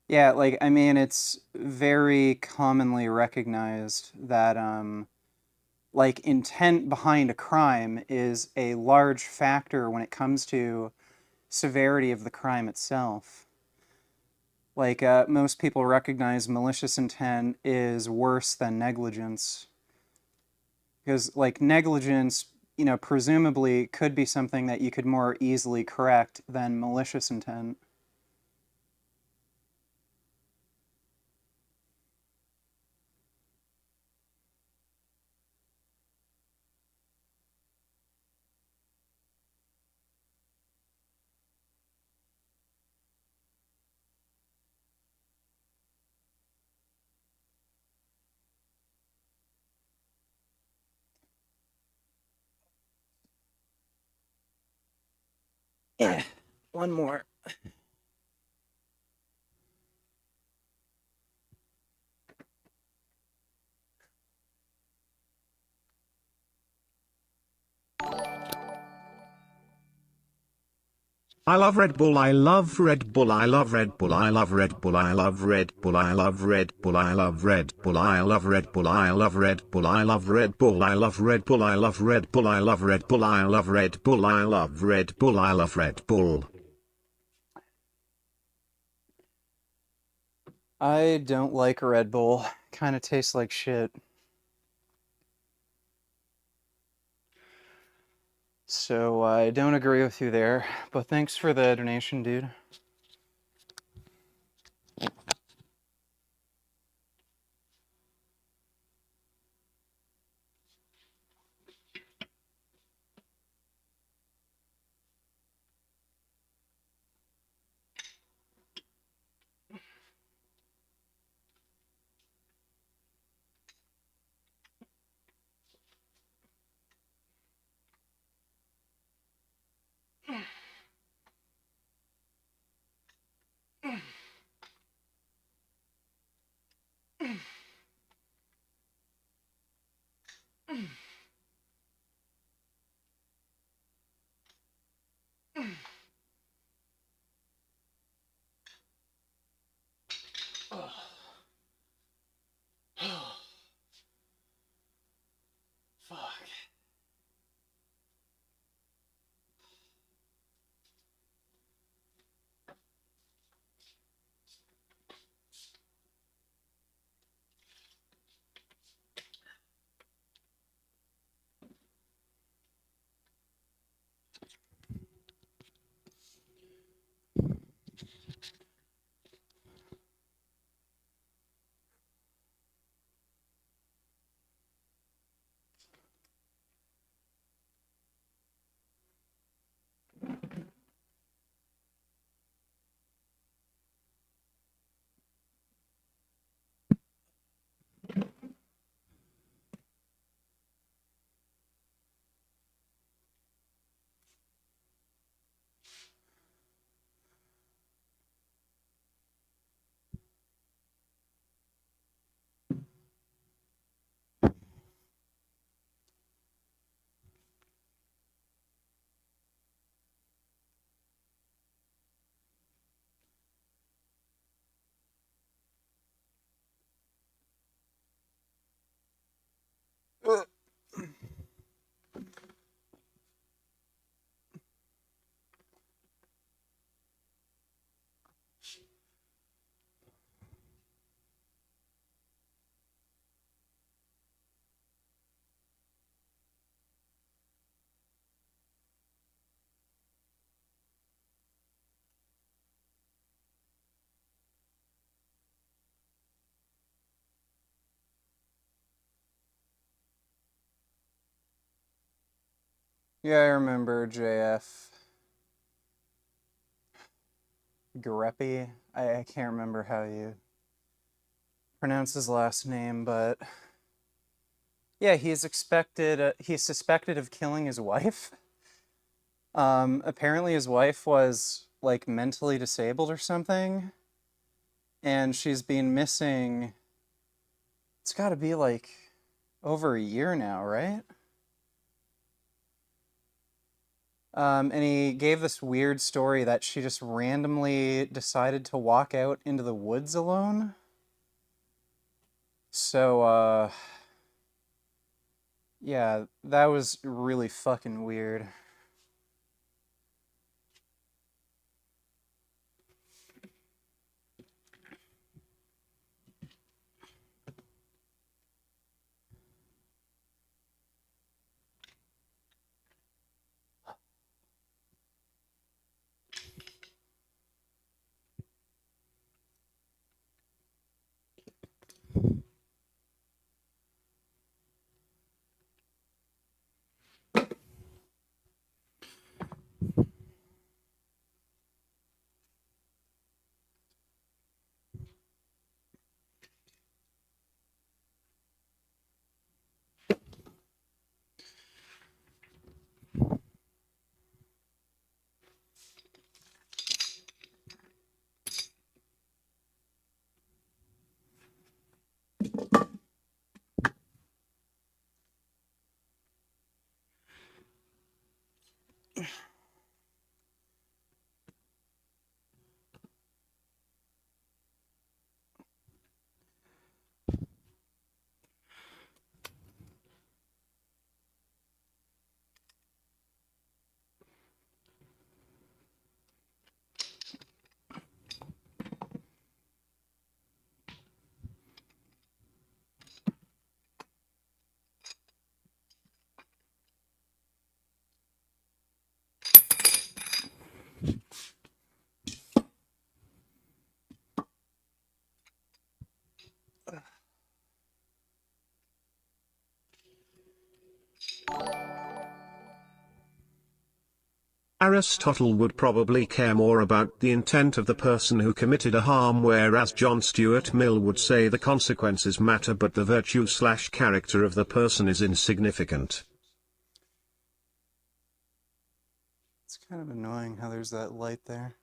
yeah, like, I mean, it's very commonly recognized that, like, intent behind a crime is a large factor when it comes to severity of the crime itself. Like, most people recognize malicious intent is worse than negligence. Because, like, negligence, presumably could be something that you could more easily correct than malicious intent. Yeah, one more. I love Red Bull, I love Red Bull, I love Red Bull, I love Red Bull, I love Red Bull, I love Red Bull, I love Red Bull, I love Red Bull, I love Red Bull, I love Red Bull, I love Red Bull, I love Red Bull, I love Red Bull, I love Red Bull, I love Red Bull, I love Red Bull. I don't like Red Bull. Kind of tastes like shit. So I don't agree with you there, but thanks for the donation, dude. Fuck. Yeah, I remember JF. Garepi. I can't remember how you pronounce his last name, but yeah, he's suspected of killing his wife. Apparently his wife was like mentally disabled or something, and she's been missing. It's got to be like over a year now, right? And he gave this weird story that she just randomly decided to walk out into the woods alone. So, yeah, that was really fucking weird. Aristotle would probably care more about the intent of the person who committed a harm, whereas John Stuart Mill would say the consequences matter but the virtue/character of the person is insignificant. It's kind of annoying how there's that light there.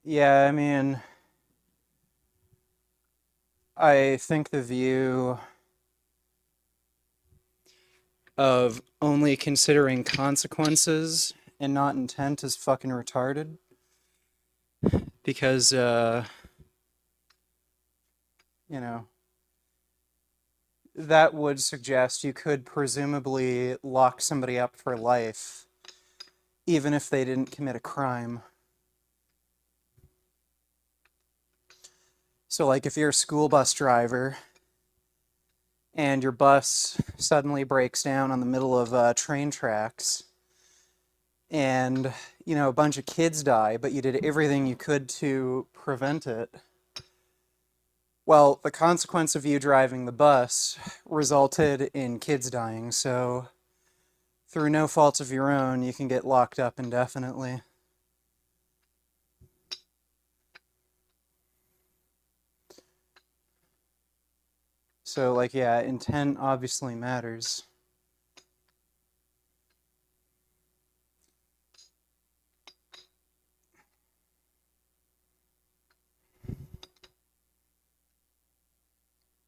Yeah, I mean, I think the view of only considering consequences and not intent is fucking retarded. Because, you know, that would suggest you could presumably lock somebody up for life, even if they didn't commit a crime. So, like, if you're a school bus driver and your bus suddenly breaks down on the middle of train tracks and, you know, a bunch of kids die, but you did everything you could to prevent it, well, the consequence of you driving the bus resulted in kids dying, so through no fault of your own, you can get locked up indefinitely. So, like, yeah, intent obviously matters.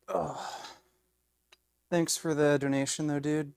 Oh. Thanks for the donation, though, dude.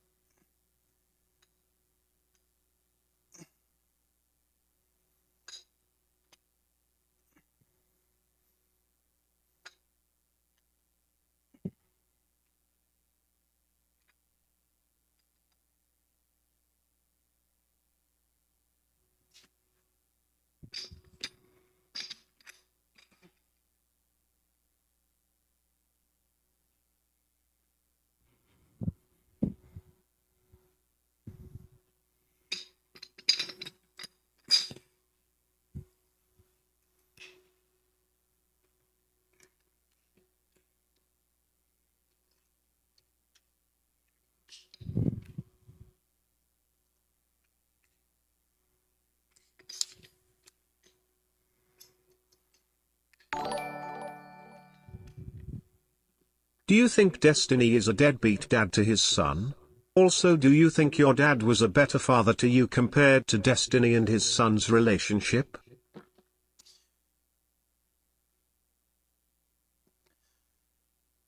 Do you think Destiny is a deadbeat dad to his son? Also, do you think your dad was a better father to you compared to Destiny and his son's relationship?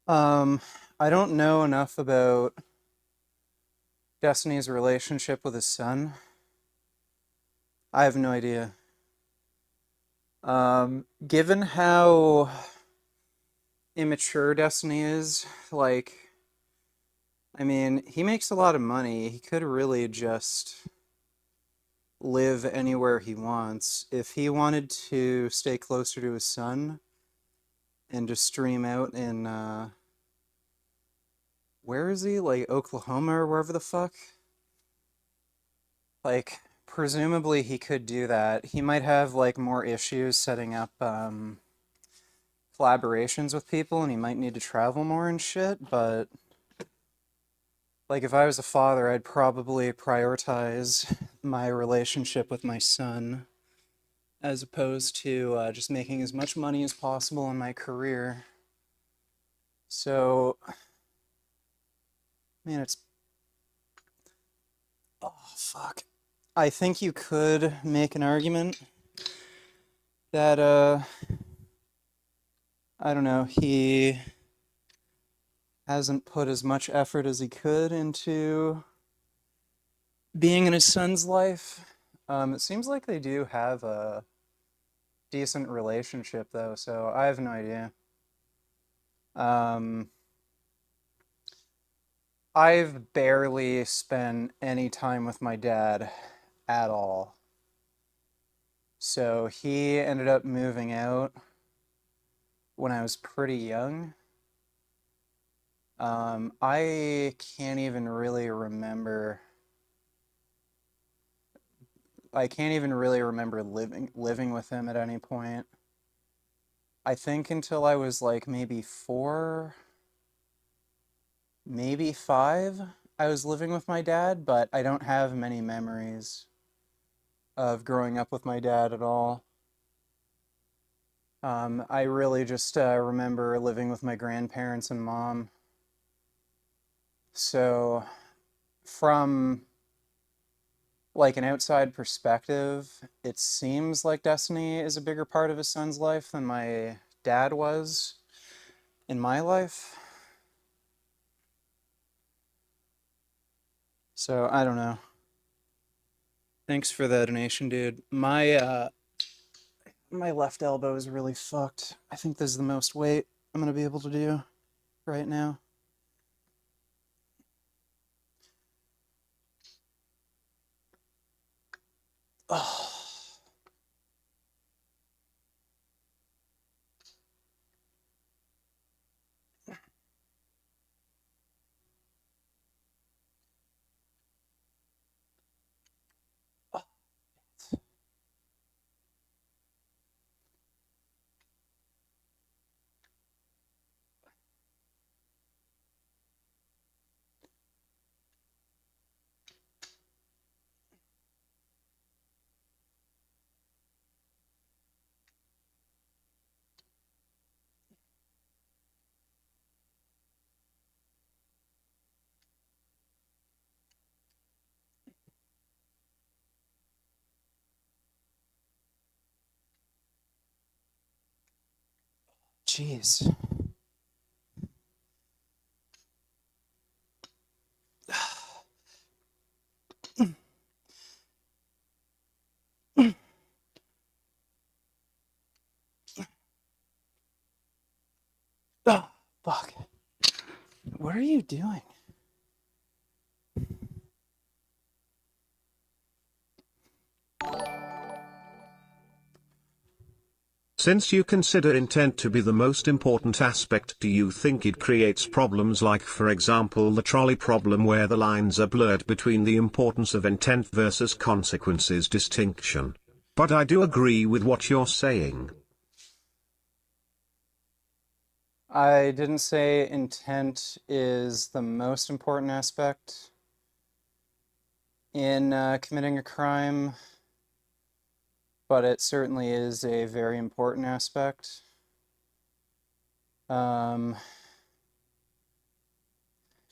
I don't know enough about Destiny's relationship with his son. I have no idea. Given how immature Destiny is, like, I mean, he makes a lot of money. He could really just live anywhere he wants. If he wanted to stay closer to his son and just stream out in, where is he? Like, Oklahoma or wherever the fuck? Like, presumably he could do that. He might have, like, more issues setting up, collaborations with people, and he might need to travel more and shit, but like if I was a father, I'd probably prioritize my relationship with my son as opposed to just making as much money as possible in my career. So, man, it's... Oh, fuck. I think you could make an argument that, I don't know, he hasn't put as much effort as he could into being in his son's life. It seems like they do have a decent relationship, though, so I have no idea. I've barely spent any time with my dad at all. So he ended up moving out when I was pretty young. I can't even really remember. I can't even really remember living with him at any point. I think until I was like maybe 4, maybe 5. I was living with my dad, but I don't have many memories of growing up with my dad at all. I really just remember living with my grandparents and mom. So, from like an outside perspective, it seems like Destiny is a bigger part of his son's life than my dad was in my life. So, I don't know. Thanks for the donation, dude. My left elbow is really fucked. I think this is the most weight I'm gonna be able to do right now. Oh, jeez. Oh, fuck. What are you doing? Since you consider intent to be the most important aspect, do you think it creates problems like, for example, the trolley problem where the lines are blurred between the importance of intent versus consequences distinction? But I do agree with what you're saying. I didn't say intent is the most important aspect in committing a crime, but it certainly is a very important aspect.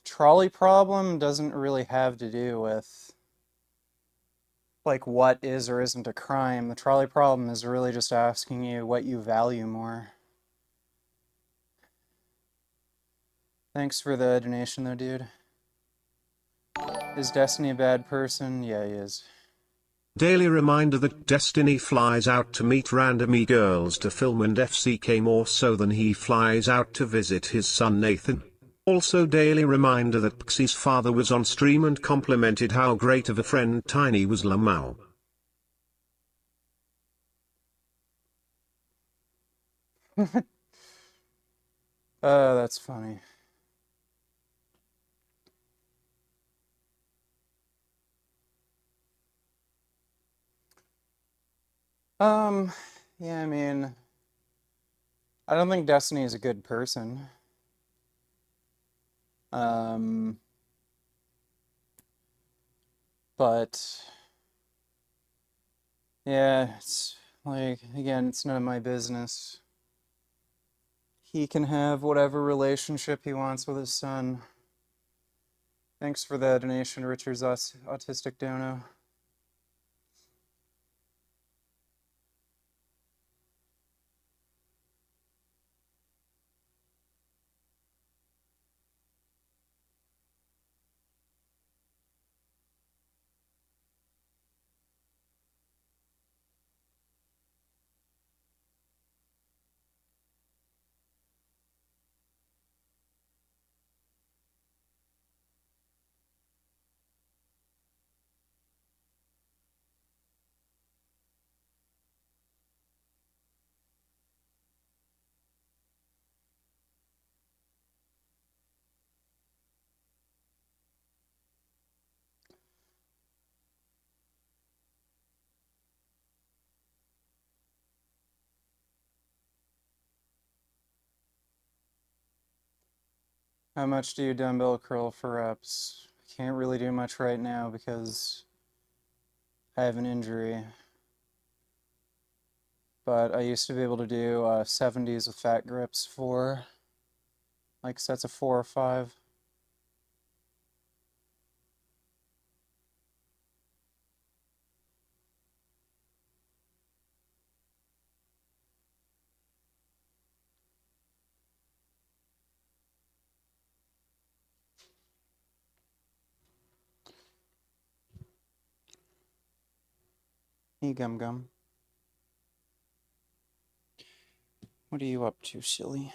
Trolley problem doesn't really have to do with like what is or isn't a crime. The trolley problem is really just asking you what you value more. Thanks for the donation though, dude. Is Destiny a bad person? Yeah, he is. Daily reminder that Destiny flies out to meet random e-girls to film and FCK more so than he flies out to visit his son Nathan. Also daily reminder that Pixie's father was on stream and complimented how great of a friend Tiny was. Lamau. That's funny. Yeah, I mean, I don't think Destiny is a good person. Um, but yeah, it's like, again, it's none of my business. He can have whatever relationship he wants with his son. Thanks for the donation, Richard's Autistic Dono. How much do you dumbbell curl for reps? can't really do much right now because I have an injury. But I used to be able to do 70s with fat grips for like sets of 4 or 5. Hey, Gum Gum. What are you up to, silly?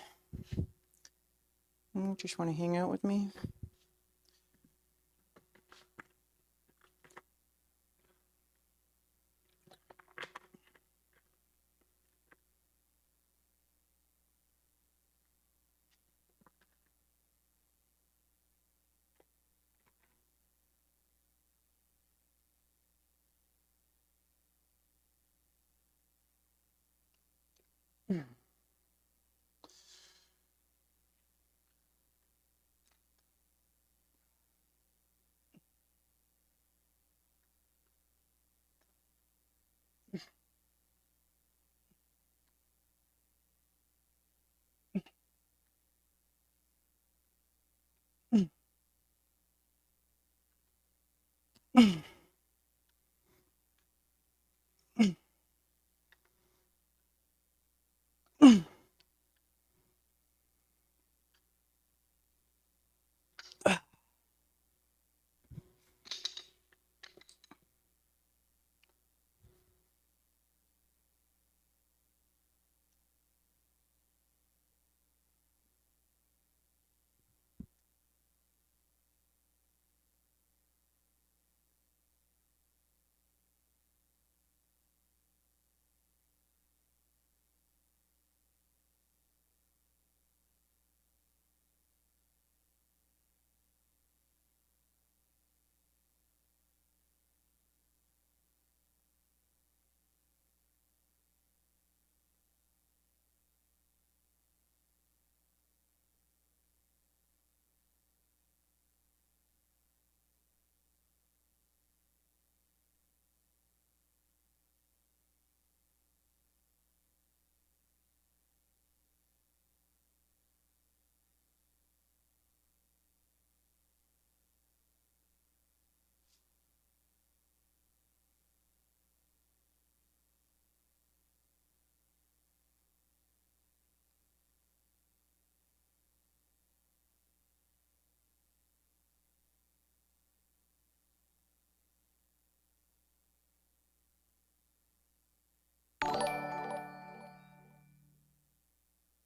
Just want to hang out with me?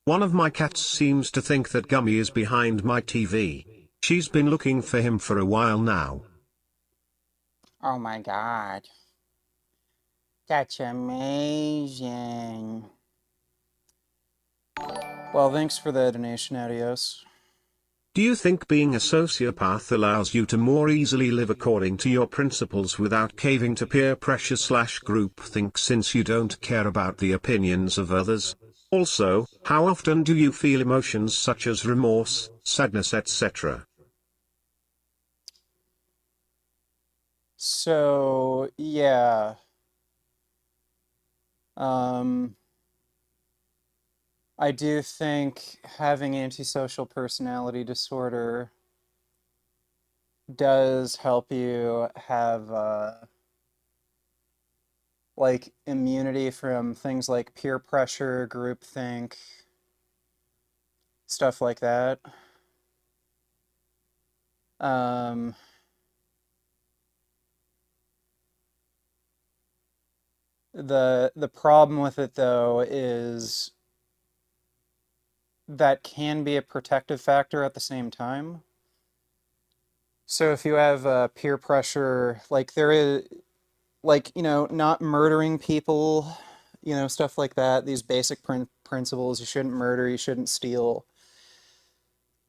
One of my cats seems to think that Gummy is behind my TV. She's been looking for him for a while now. Oh my God. That's amazing. Well, thanks for the donation, Adios. Do you think being a sociopath allows you to more easily live according to your principles without caving to peer pressure / groupthink since you don't care about the opinions of others? Also, how often do you feel emotions such as remorse, sadness, etc.? So, yeah. I do think having antisocial personality disorder does help you have like immunity from things like peer pressure, groupthink, stuff like that. Um, the problem with it though is that can be a protective factor at the same time. So if you have peer pressure, like there is, like, not murdering people, stuff like that, these basic principles, you shouldn't murder, you shouldn't steal.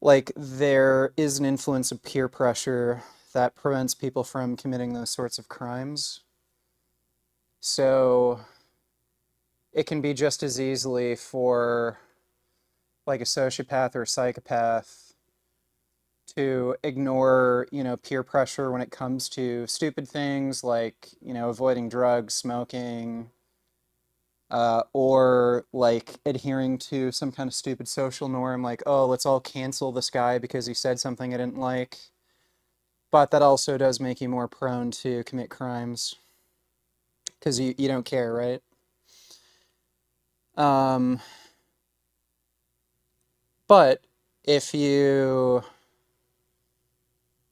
Like there is an influence of peer pressure that prevents people from committing those sorts of crimes. So it can be just as easily for like a sociopath or a psychopath to ignore, peer pressure when it comes to stupid things like, avoiding drugs, smoking, or like adhering to some kind of stupid social norm, like, oh, let's all cancel this guy because he said something I didn't like. But that also does make you more prone to commit crimes because you don't care, right? But if you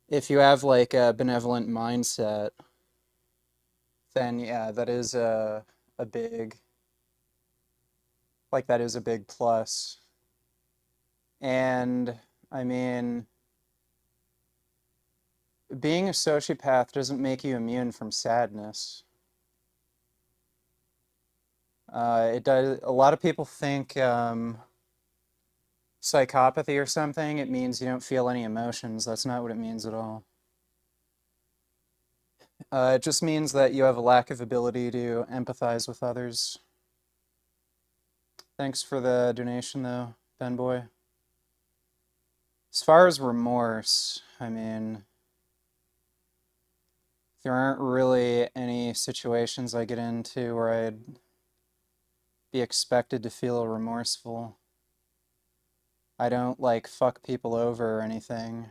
have like a benevolent mindset, then yeah, that is a big, like, that is a big plus. And I mean, being a sociopath doesn't make you immune from sadness. It does. A lot of people think psychopathy or something, it means you don't feel any emotions. That's not what it means at all. It just means that you have a lack of ability to empathize with others. Thanks for the donation, though, Ben Boy. As far as remorse, I mean, there aren't really any situations I get into where I'd be expected to feel remorseful. I don't, like, fuck people over or anything.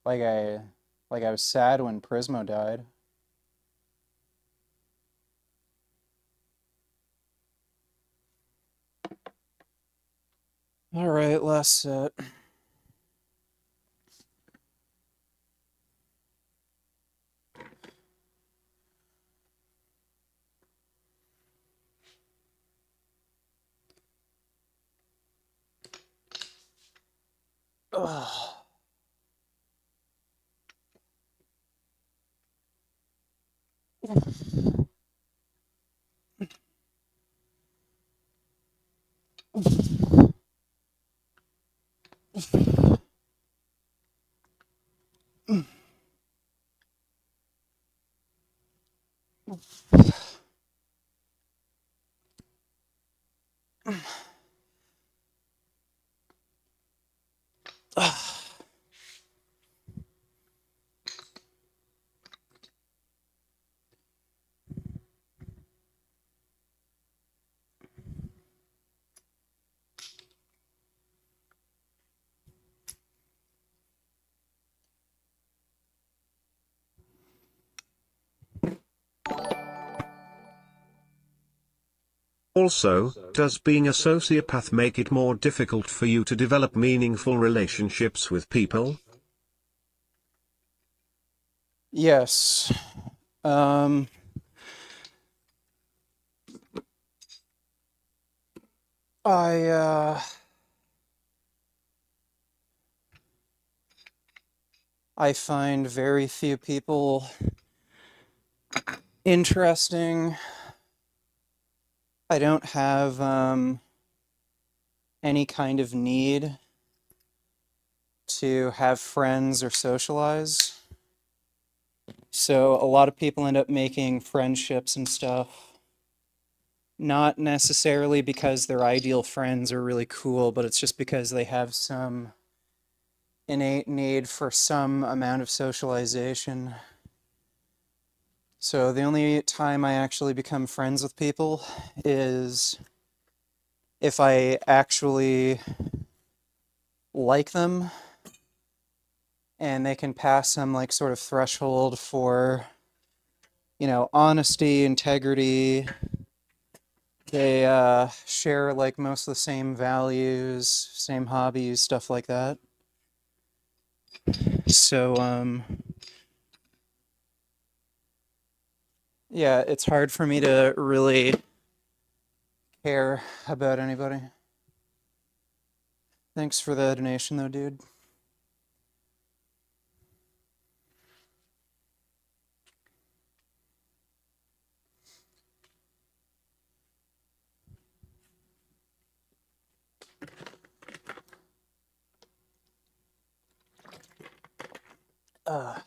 Like I was sad when Prismo died. All right, last set. Ugh. Also, does being a sociopath make it more difficult for you to develop meaningful relationships with people? Yes. I find very few people interesting. I don't have any kind of need to have friends or socialize. So a lot of people end up making friendships and stuff, not necessarily because their ideal friends are really cool, but it's just because they have some innate need for some amount of socialization. So the only time I actually become friends with people is if I actually like them and they can pass some like sort of threshold for, honesty, integrity. They share like most of the same values, same hobbies, stuff like that. So yeah, it's hard for me to really care about anybody. Thanks for the donation though, dude. Uh,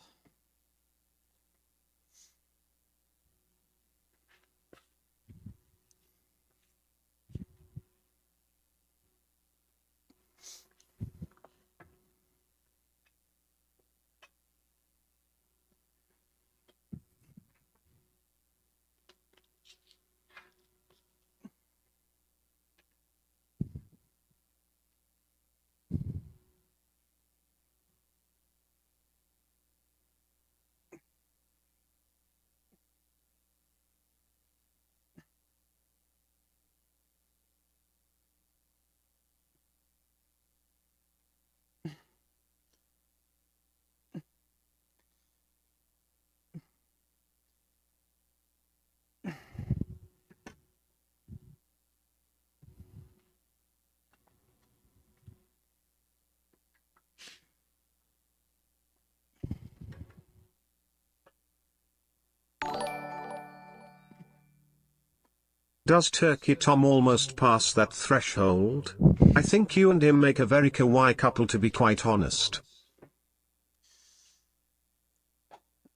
Does Turkey Tom almost pass that threshold? I think you and him make a very kawaii couple, to be quite honest.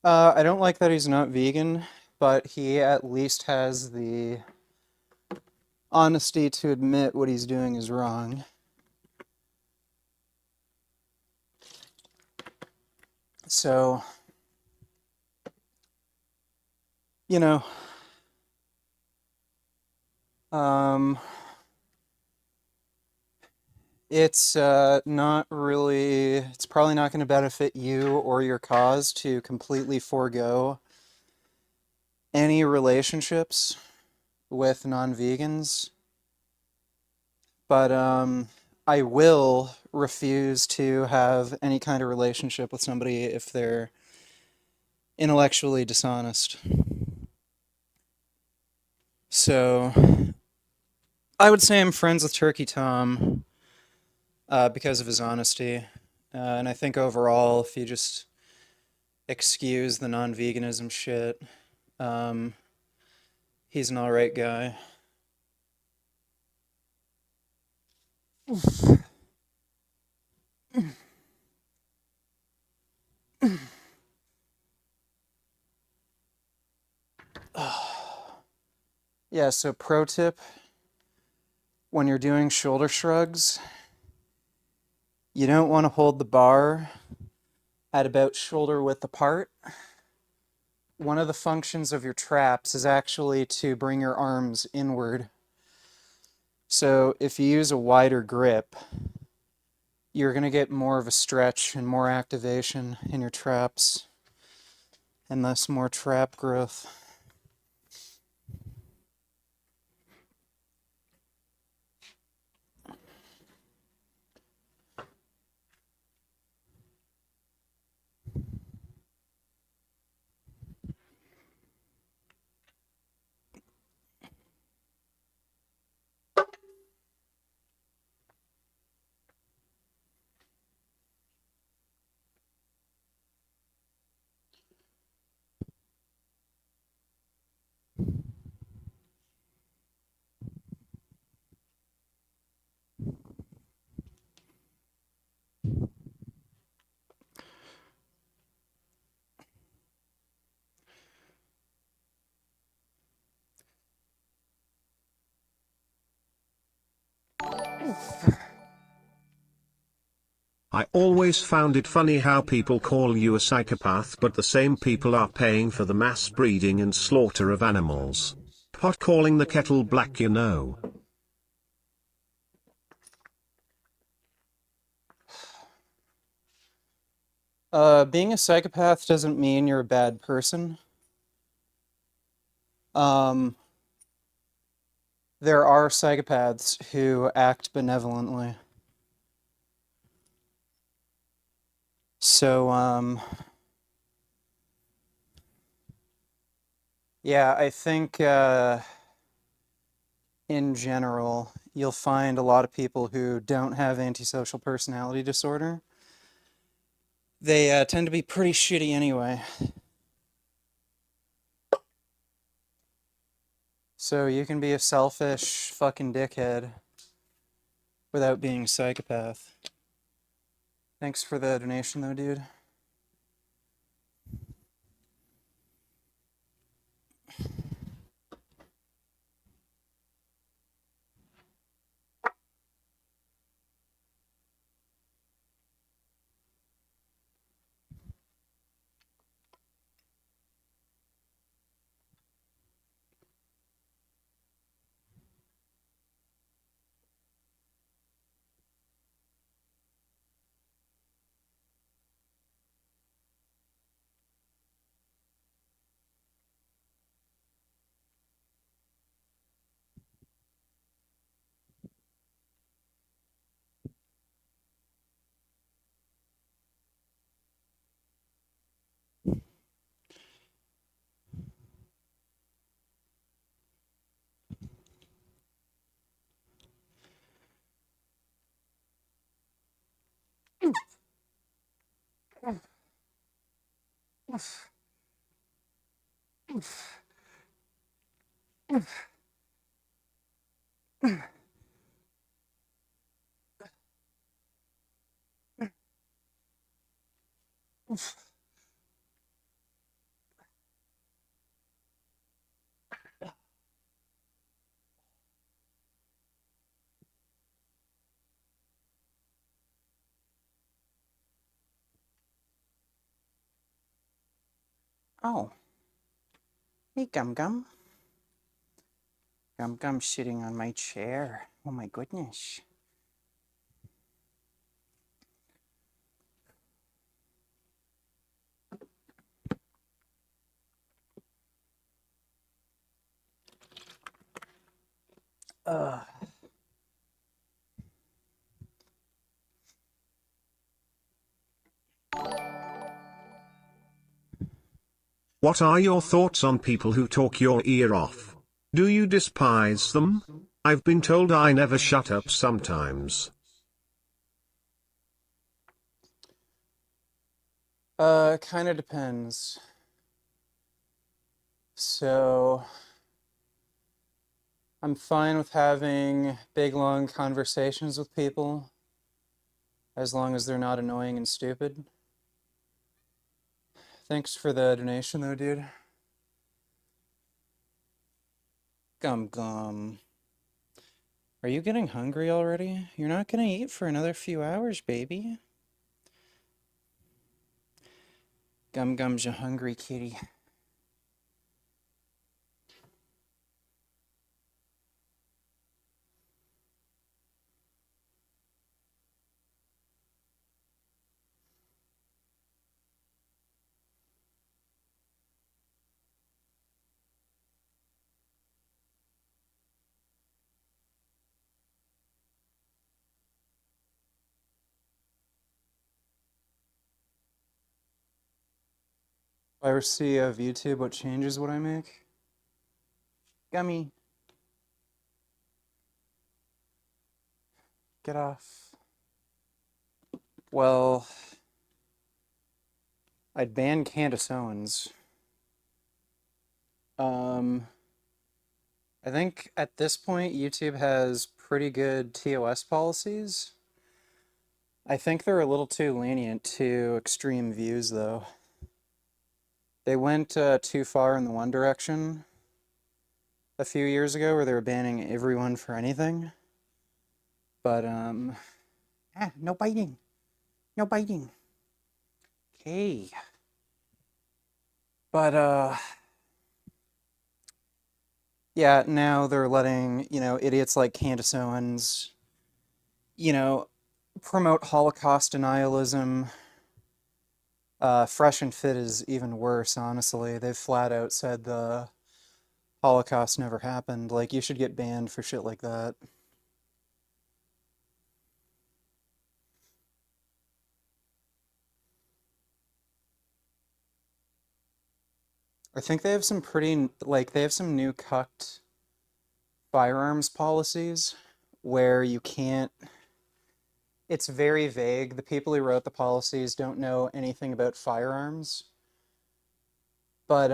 I don't like that he's not vegan, but he at least has the honesty to admit what he's doing is wrong. So, you know, it's not really, it's probably not going to benefit you or your cause to completely forego any relationships with non-vegans. But I will refuse to have any kind of relationship with somebody if they're intellectually dishonest. So I would say I'm friends with Turkey Tom because of his honesty. And I think overall, if you just excuse the non-veganism shit, he's an alright guy. Yeah, so pro tip, when you're doing shoulder shrugs, you don't want to hold the bar at about shoulder width apart. One of the functions of your traps is actually to bring your arms inward. So if you use a wider grip, you're going to get more of a stretch and more activation in your traps, and thus more trap growth. I always found it funny how people call you a psychopath, but the same people are paying for the mass breeding and slaughter of animals. Pot calling the kettle black, you know. Being a psychopath doesn't mean you're a bad person. There are psychopaths who act benevolently. So, yeah, I think in general, you'll find a lot of people who don't have antisocial personality disorder. They tend to be pretty shitty anyway. So you can be a selfish fucking dickhead without being a psychopath. Thanks for the donation though, dude. Oh, hey, Gum Gum. Gum Gum sitting on my chair. Oh my goodness. Ugh. What are your thoughts on people who talk your ear off? Do you despise them? I've been told I never shut up sometimes. Kind of depends. So, I'm fine with having big, long conversations with people, as long as they're not annoying and stupid. Thanks for the donation, though, dude. Gum Gum. Are you getting hungry already? You're not gonna eat for another few hours, baby. Gum Gum's a hungry kitty. If I ever see of YouTube, what changes would I make? Gummy. Get off. Well, I'd ban Candace Owens. I think at this point, YouTube has pretty good TOS policies. I think they're a little too lenient to extreme views, though. They went too far in the one direction a few years ago where they were banning everyone for anything. But, No biting. No biting. Okay. but, yeah, now they're letting, idiots like Candace Owens, promote Holocaust denialism. Fresh and Fit is even worse, honestly. They've flat out said the Holocaust never happened. Like, you should get banned for shit like that. I think they have some they have some new cucked firearms policies where you can't, it's very vague. The people who wrote the policies don't know anything about firearms. But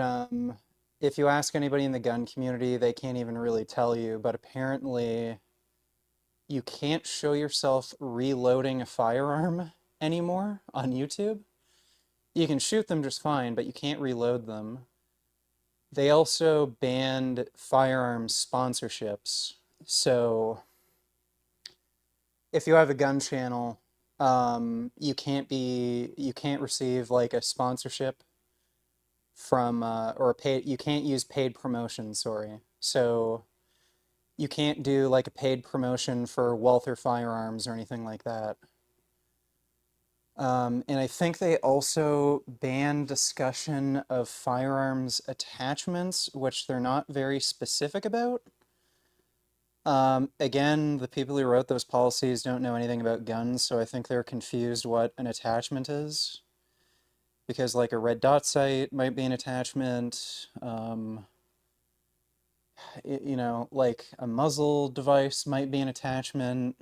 if you ask anybody in the gun community, they can't even really tell you. But apparently, you can't show yourself reloading a firearm anymore on YouTube. You can shoot them just fine, but you can't reload them. They also banned firearms sponsorships. So if you have a gun channel, you can't receive like a sponsorship from or a paid, you can't use paid promotion, sorry. So you can't do like a paid promotion for Walther Firearms or anything like that. And I think they also banned discussion of firearms attachments, which they're not very specific about. Again, the people who wrote those policies don't know anything about guns, so I think they're confused what an attachment is. Because like a red dot sight might be an attachment, like a muzzle device might be an attachment,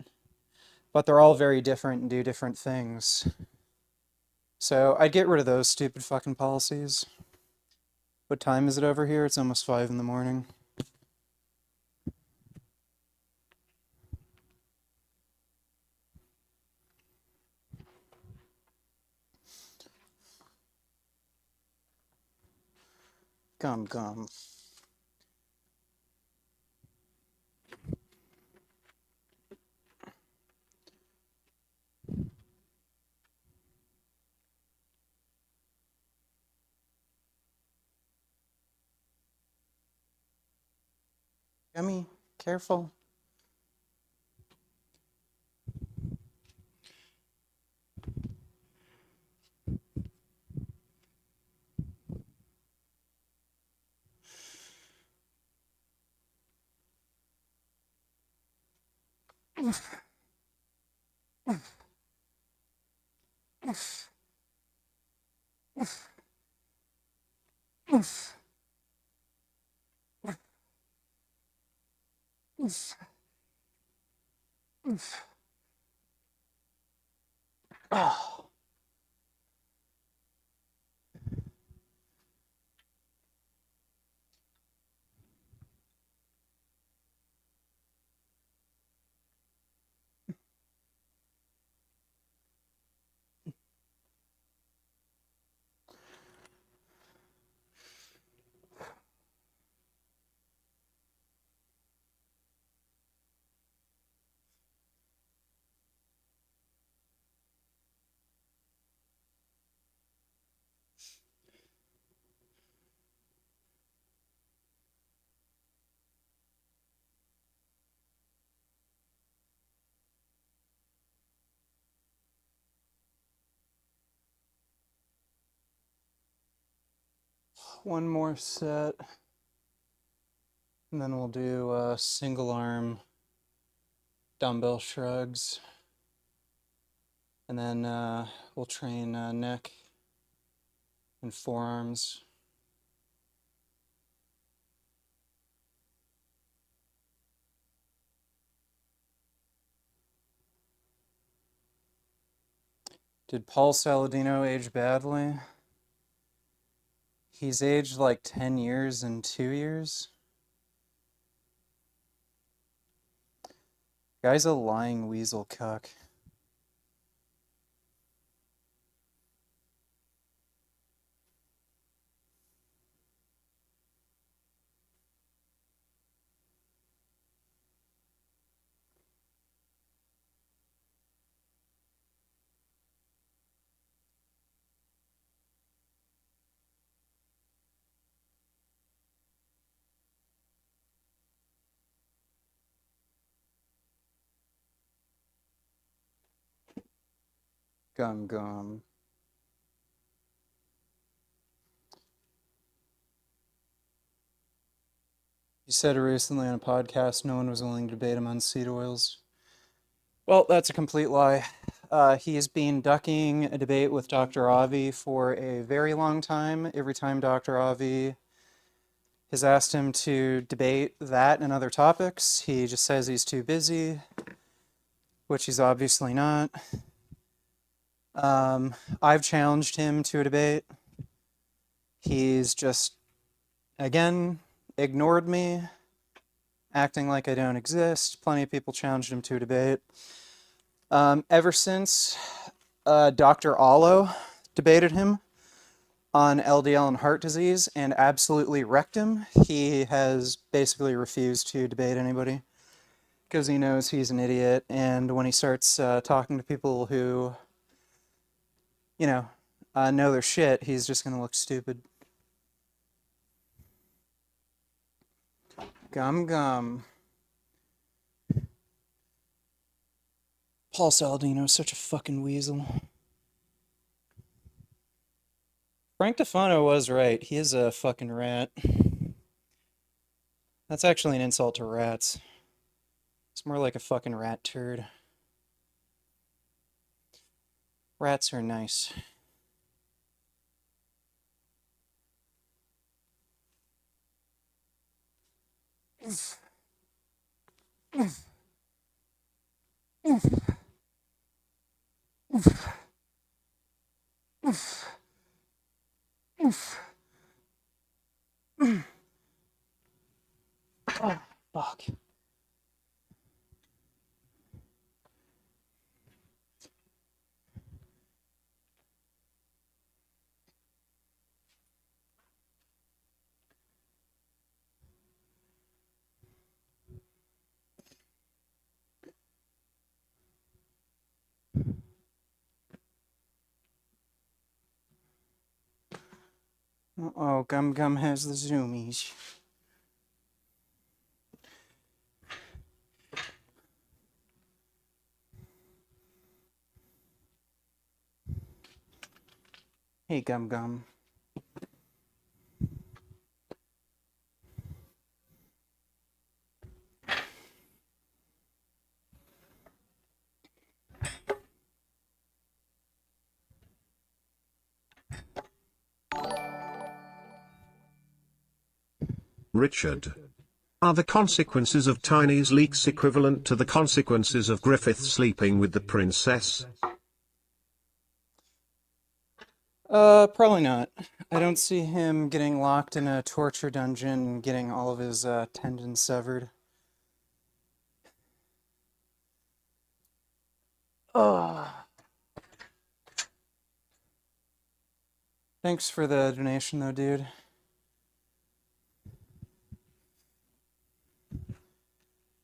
but they're all very different and do different things. So I'd get rid of those stupid fucking policies. What time is it over here? It's almost 5 in the morning. Gum gum. Gummy, careful. Oh. One more set, and then we'll do single arm dumbbell shrugs, and then we'll train neck and forearms. Did Paul Saladino age badly? He's aged like 10 years and 2 years. Guy's a lying weasel cuck. Gum gum. He said recently on a podcast no one was willing to debate him on seed oils. Well, that's a complete lie. He's been ducking a debate with Dr. Avi for a very long time. Every time Dr. Avi has asked him to debate that and other topics, he just says he's too busy, which he's obviously not. I've challenged him to a debate. He's just, again, ignored me, acting like I don't exist. Plenty of people challenged him to a debate. Ever since Dr. Allo debated him on LDL and heart disease and absolutely wrecked him, he has basically refused to debate anybody because he knows he's an idiot, and when he starts talking to people who, you know their shit, he's just going to look stupid. Gum gum. Paul Saladino is such a fucking weasel. Frank Defano was right. He is a fucking rat. That's actually an insult to rats. It's more like a fucking rat turd. Rats are nice. Oh, fuck. Oh, Gum Gum has the zoomies. Hey, Gum Gum. Richard. Are the consequences of Tiny's leaks equivalent to the consequences of Griffith sleeping with the princess? Probably not. I don't see him getting locked in a torture dungeon and getting all of his tendons severed. Ugh. Thanks for the donation, though, dude.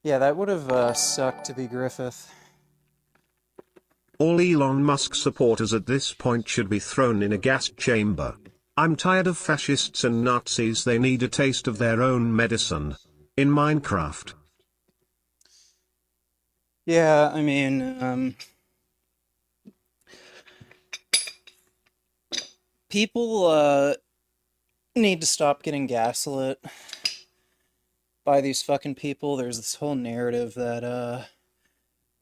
Yeah, that would have sucked to be Griffith. All Elon Musk supporters at this point should be thrown in a gas chamber. I'm tired of fascists and Nazis, they need a taste of their own medicine. In Minecraft. Yeah, I mean, people need to stop getting gaslit by these fucking people. There's this whole narrative that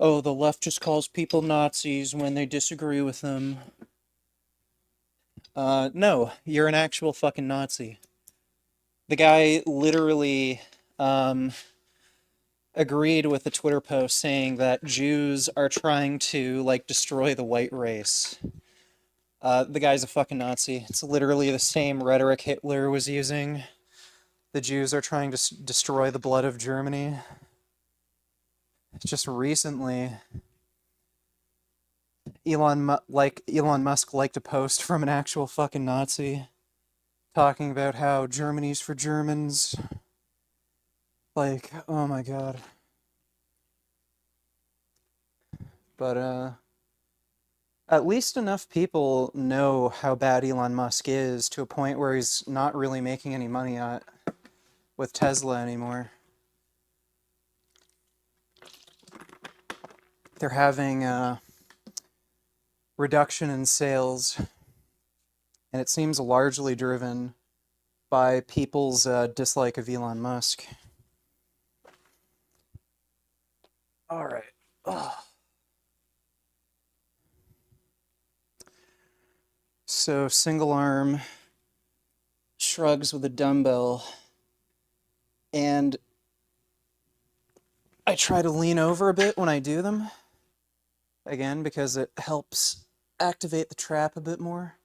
oh, the left just calls people Nazis when they disagree with them. No, you're an actual fucking Nazi. The guy literally agreed with the Twitter post saying that Jews are trying to like destroy the white race. The guy's a fucking Nazi. It's literally the same rhetoric Hitler was using. The Jews are trying to destroy the blood of Germany. Just recently, Elon Musk liked a post from an actual fucking Nazi talking about how Germany's for Germans. Like, oh my god. But at least enough people know how bad Elon Musk is to a point where he's not really making any money with Tesla anymore. They're having a reduction in sales, and it seems largely driven by people's dislike of Elon Musk. All right. Ugh. So single arm shrugs with a dumbbell, and I try to lean over a bit when I do them, again, because it helps activate the trap a bit more.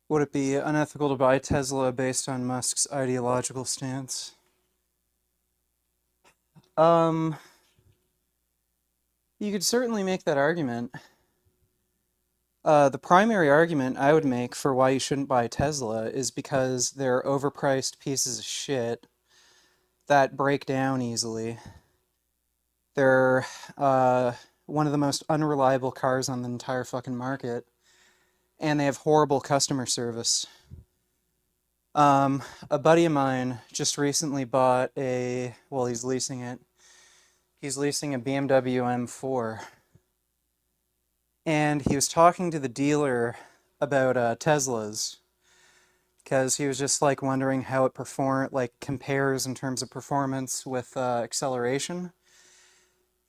Would it be unethical to buy Tesla based on Musk's ideological stance? You could certainly make that argument. The primary argument I would make for why you shouldn't buy a Tesla is because they're overpriced pieces of shit that break down easily. They're one of the most unreliable cars on the entire fucking market, and they have horrible customer service. A buddy of mine just recently bought he's leasing it. He's leasing a BMW M4. And he was talking to the dealer about Teslas because he was just like wondering how it compares in terms of performance with acceleration.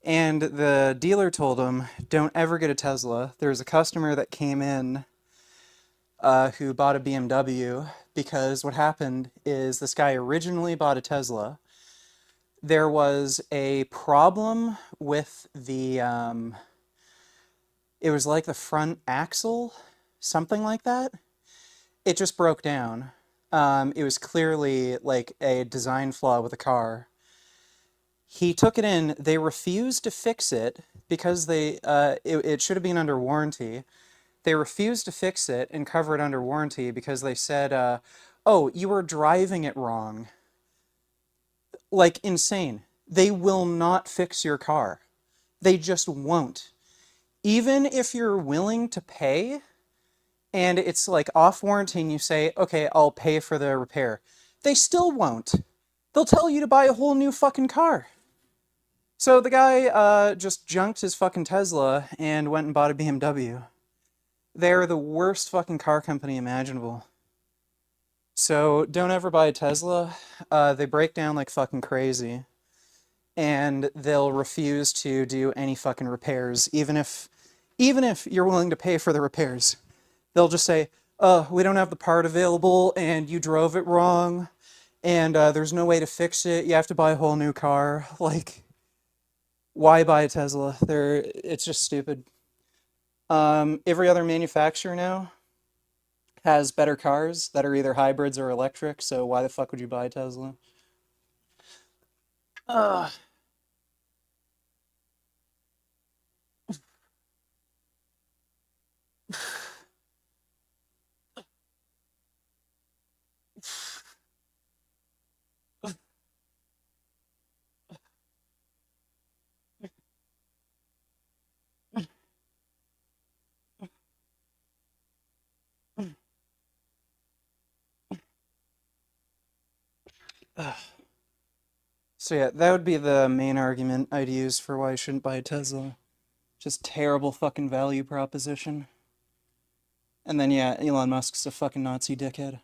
And the dealer told him, don't ever get a Tesla. There's a customer that came in who bought a BMW because what happened is this guy originally bought a Tesla. There was a problem with it was like the front axle, something like that. It just broke down. It was clearly like a design flaw with the car. He took it in. They refused to fix it because it should have been under warranty. They refused to fix it and cover it under warranty because they said, "Oh, you were driving it wrong." Like insane. They will not fix your car. They just won't. Even if you're willing to pay and it's like off warranty and you say, okay, I'll pay for the repair, they still won't. They'll tell you to buy a whole new fucking car. So the guy just junked his fucking Tesla and went and bought a BMW. They're the worst fucking car company imaginable. So don't ever buy a Tesla. They break down like fucking crazy. And they'll refuse to do any fucking repairs, even if you're willing to pay for the repairs. They'll just say, we don't have the part available, and you drove it wrong, and there's no way to fix it. You have to buy a whole new car. Like, why buy a Tesla? It's just stupid. Every other manufacturer now has better cars that are either hybrids or electric, so why the fuck would you buy a Tesla? Uh, so yeah, that would be the main argument I'd use for why I shouldn't buy a Tesla. Just terrible fucking value proposition. And then yeah, Elon Musk's a fucking Nazi dickhead.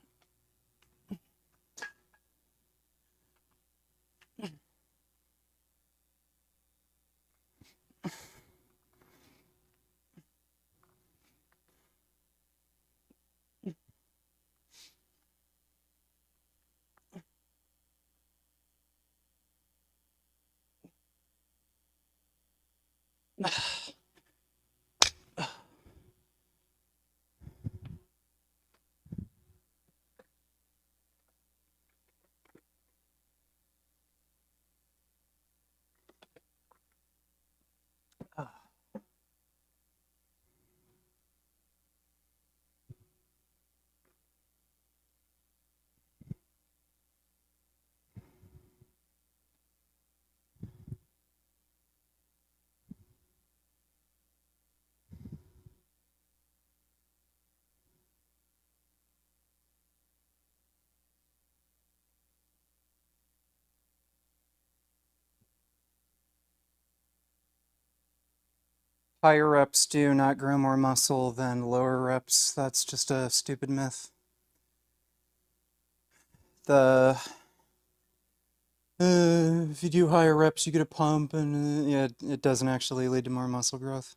Higher reps do not grow more muscle than lower reps. That's just a stupid myth. The if you do higher reps, you get a pump, and yeah, it doesn't actually lead to more muscle growth.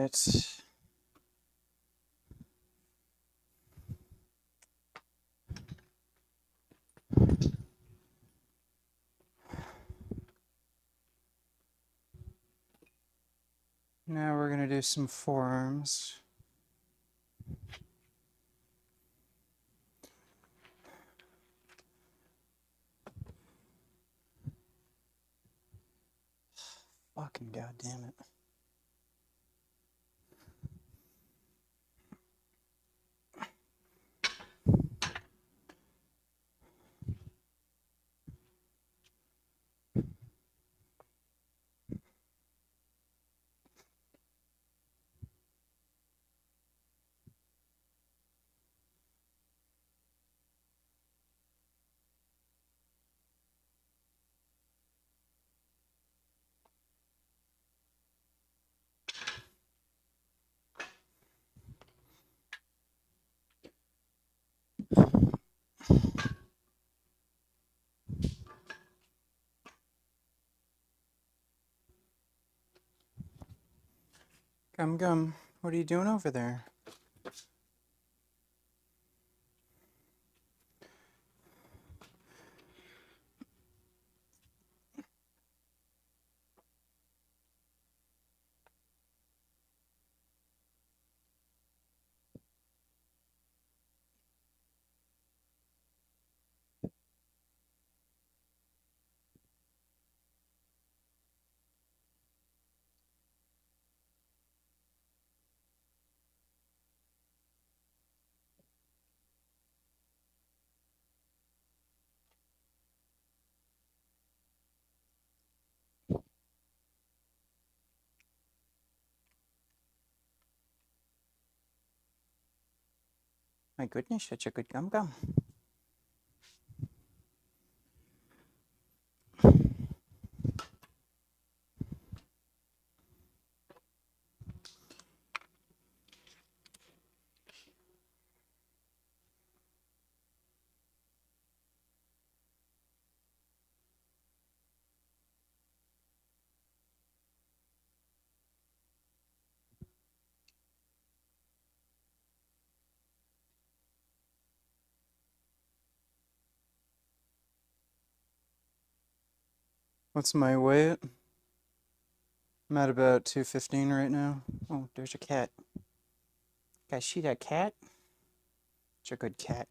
right. Now we're going to do some forearms. Fucking goddamn it. Gum, what are you doing over there? My goodness, such a good gum. What's my weight? I'm at about 215 right now. Oh, there's a cat. Guys, see that cat? It's a good cat.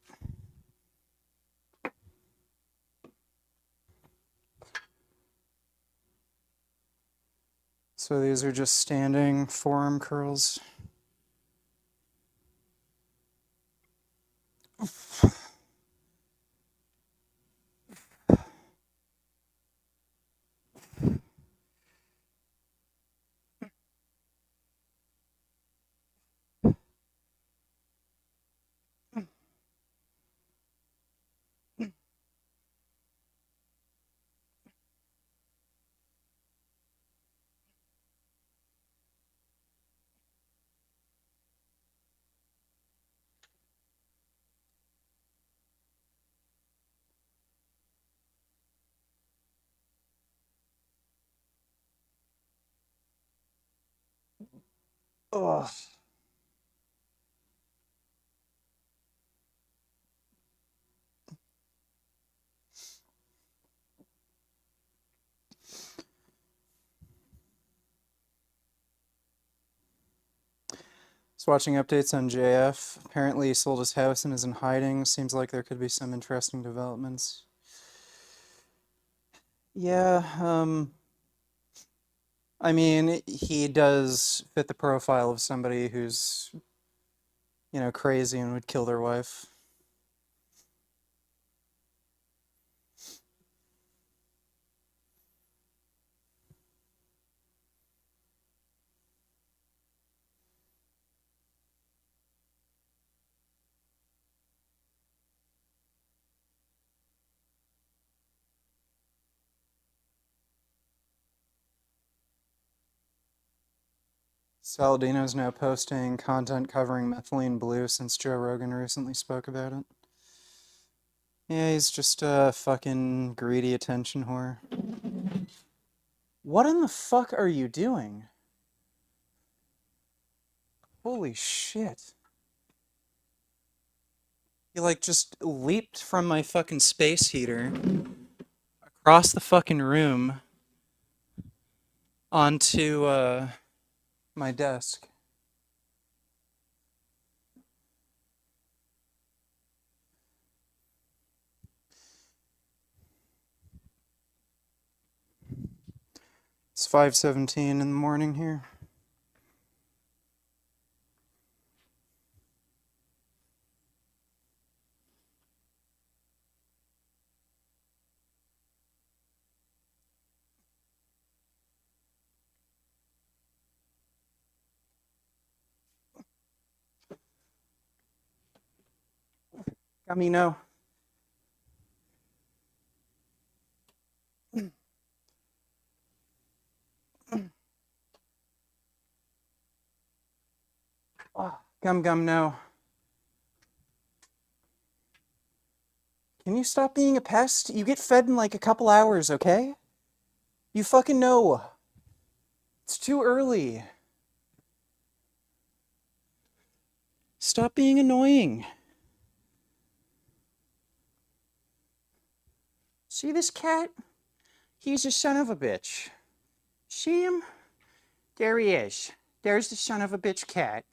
So these are just standing forearm curls. Ugh. Just watching updates on JF. Apparently he sold his house and is in hiding. Seems like there could be some interesting developments. Yeah, I mean, he does fit the profile of somebody who's, you know, crazy and would kill their wife. Saladino's now posting content covering methylene blue since Joe Rogan recently spoke about it. Yeah, he's just a fucking greedy attention whore. What in the fuck are you doing? Holy shit. You like just leaped from my fucking space heater across the fucking room onto my desk. It's 5:17 in the morning here. Gummy, no. Gum, no. Can you stop being a pest? You get fed in like a couple hours, okay? You fucking know. It's too early. Stop being annoying. See this cat? He's a son of a bitch. See him? There he is. There's the son of a bitch cat.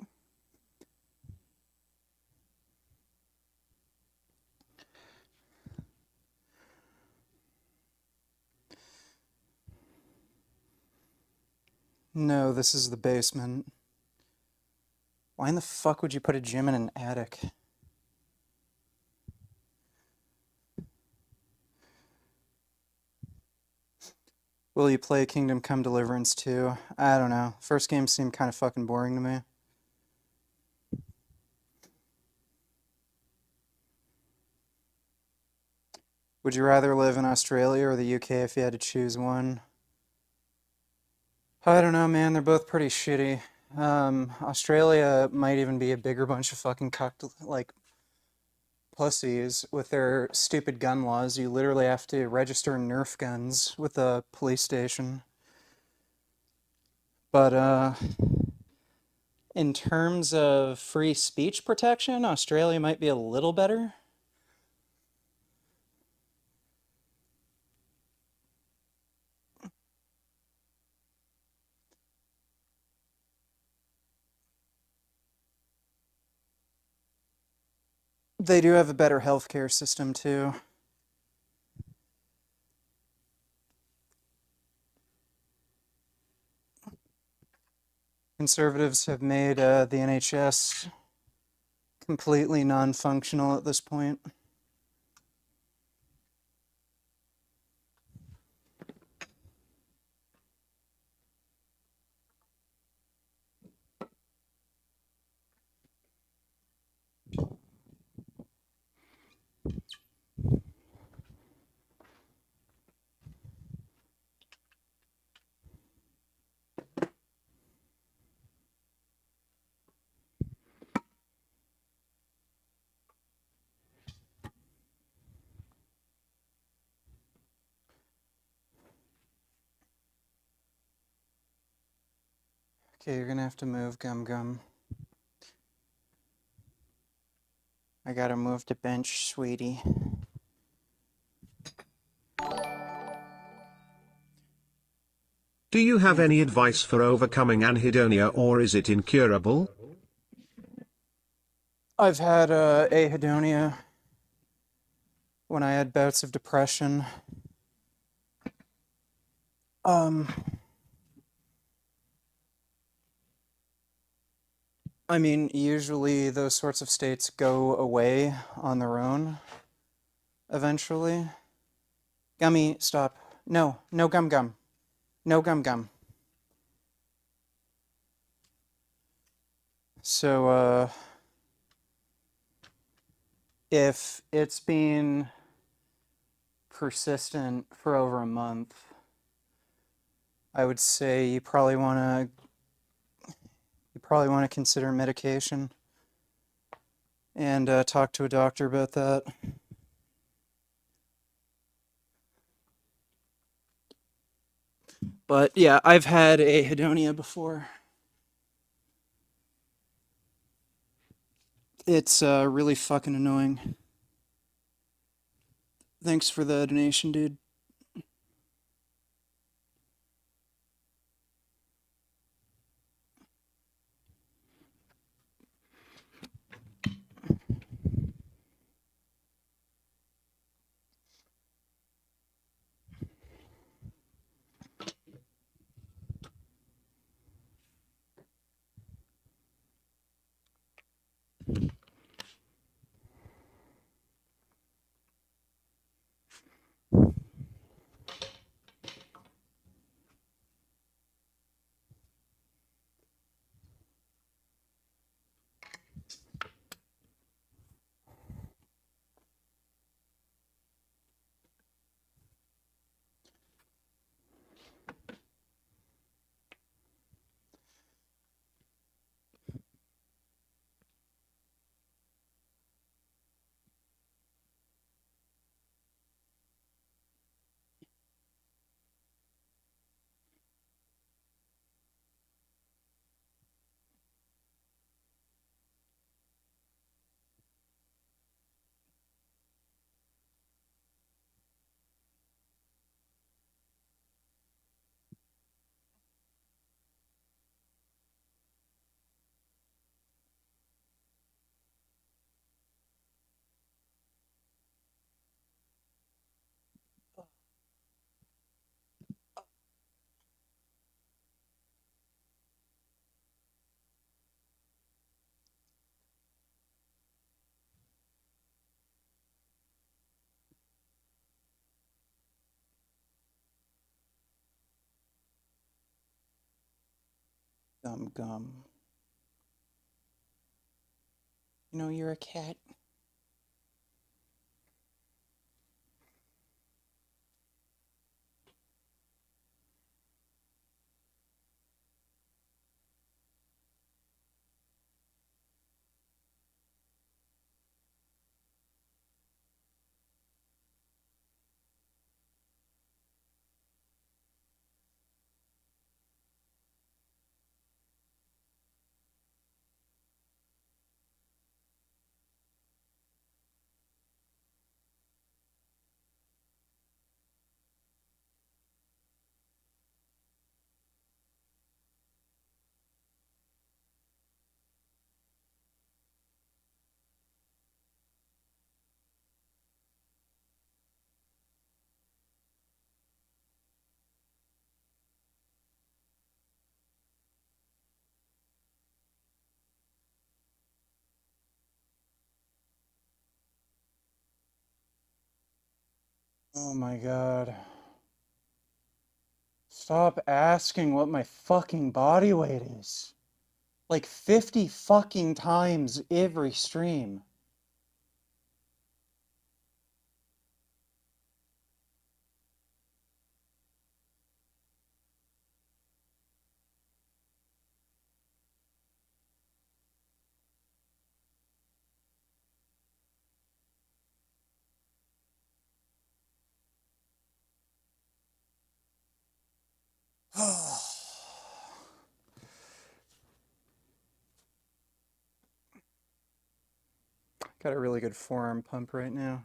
No, this is the basement. Why in the fuck would you put a gym in an attic? Will you play Kingdom Come Deliverance 2? I don't know. First game seemed kind of fucking boring to me. Would you rather live in Australia or the UK if you had to choose one? I don't know, man. They're both pretty shitty. Australia might even be a bigger bunch of fucking cucked, like, pussies with their stupid gun laws. You literally have to register Nerf guns with a police station. But, in terms of free speech protection, Australia might be a little better. They do have a better healthcare system, too. Conservatives have made the NHS completely non-functional at this point. Okay, you're gonna have to move, Gum. I gotta move the bench, sweetie. Do you have any advice for overcoming anhedonia, or is it incurable? I've had ahedonia when I had bouts of depression. I mean, usually those sorts of states go away on their own eventually. Gummy, stop. No, no Gum. No Gum. So, if it's been persistent for over a month, I would say you probably want to consider medication and talk to a doctor about that. But yeah, I've had ahedonia before. It's really fucking annoying. Thanks for the donation, dude. Gum gum. You know you're a cat. Oh my god. Stop asking what my fucking body weight is. Like 50 fucking times every stream. Got a really good forearm pump right now.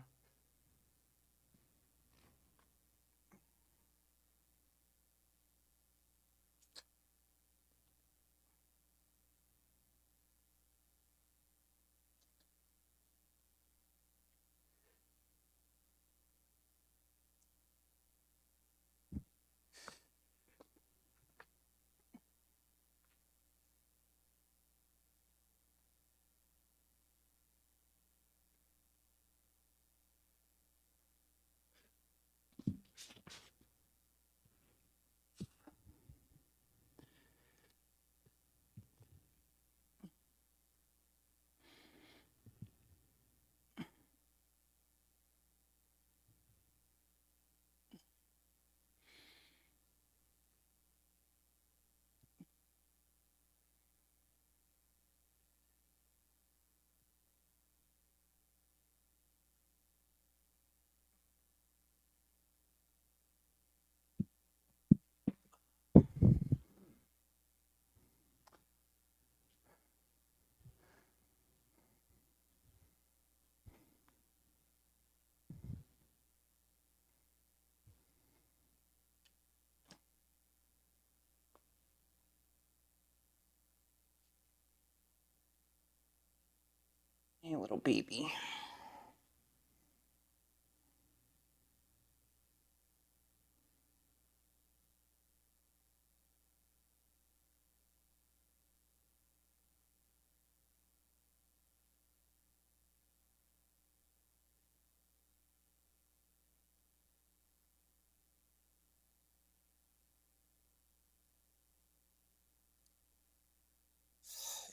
Hey, little baby.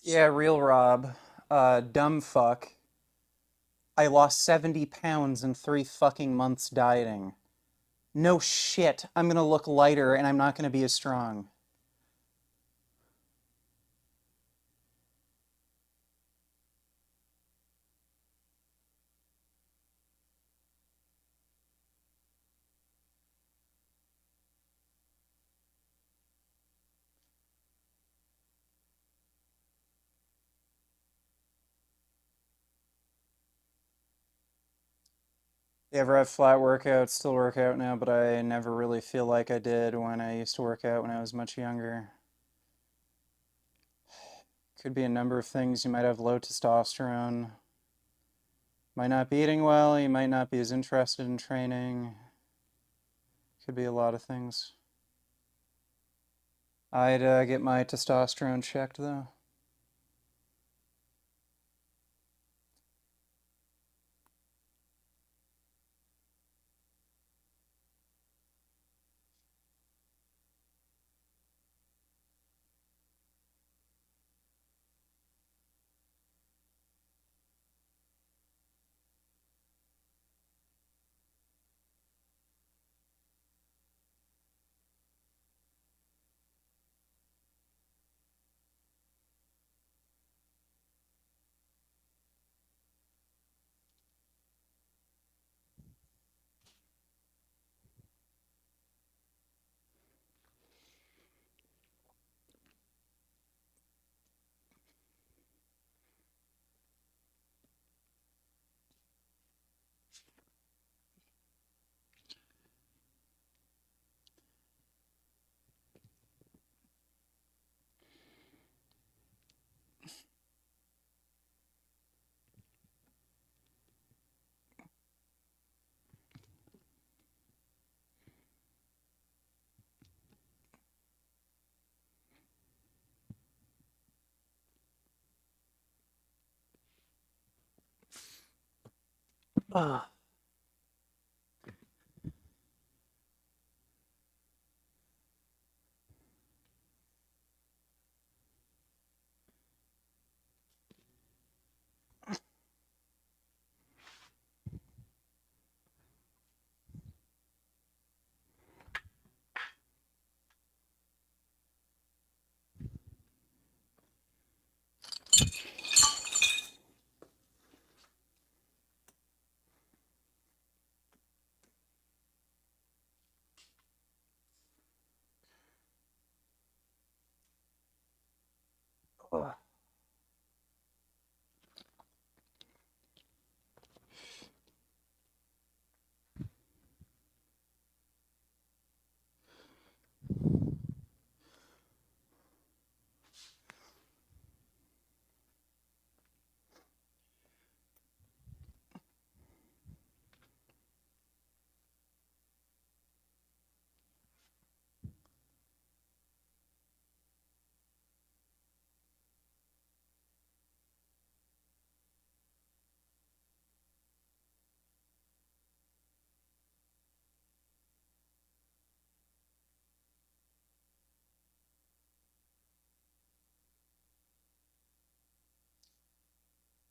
Yeah, real Rob. Dumb fuck. I lost 70 pounds in 3 fucking months dieting. No shit. I'm gonna look lighter and I'm not gonna be as strong. You ever have flat workouts? Still work out now, but I never really feel like I did when I used to work out when I was much younger. Could be a number of things. You might have low testosterone. Might not be eating well. You might not be as interested in training. Could be a lot of things. I'd get my testosterone checked though. Ah. Ah.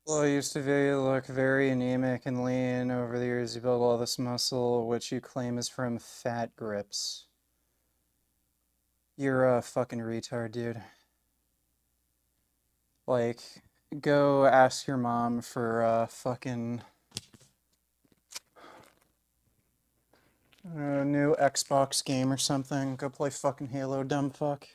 Well, you used to look very anemic and lean. Over the years, you built all this muscle, which you claim is from fat grips. You're a fucking retard, dude. Like, go ask your mom for a fucking new Xbox game or something. Go play fucking Halo, dumb fuck.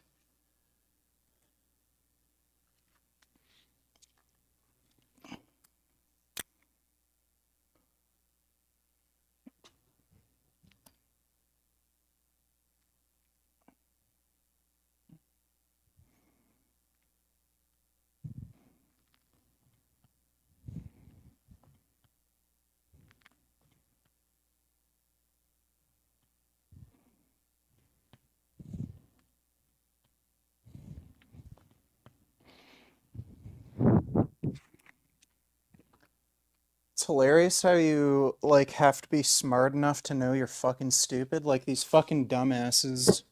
It's hilarious how you, like, have to be smart enough to know you're fucking stupid. Like, these fucking dumbasses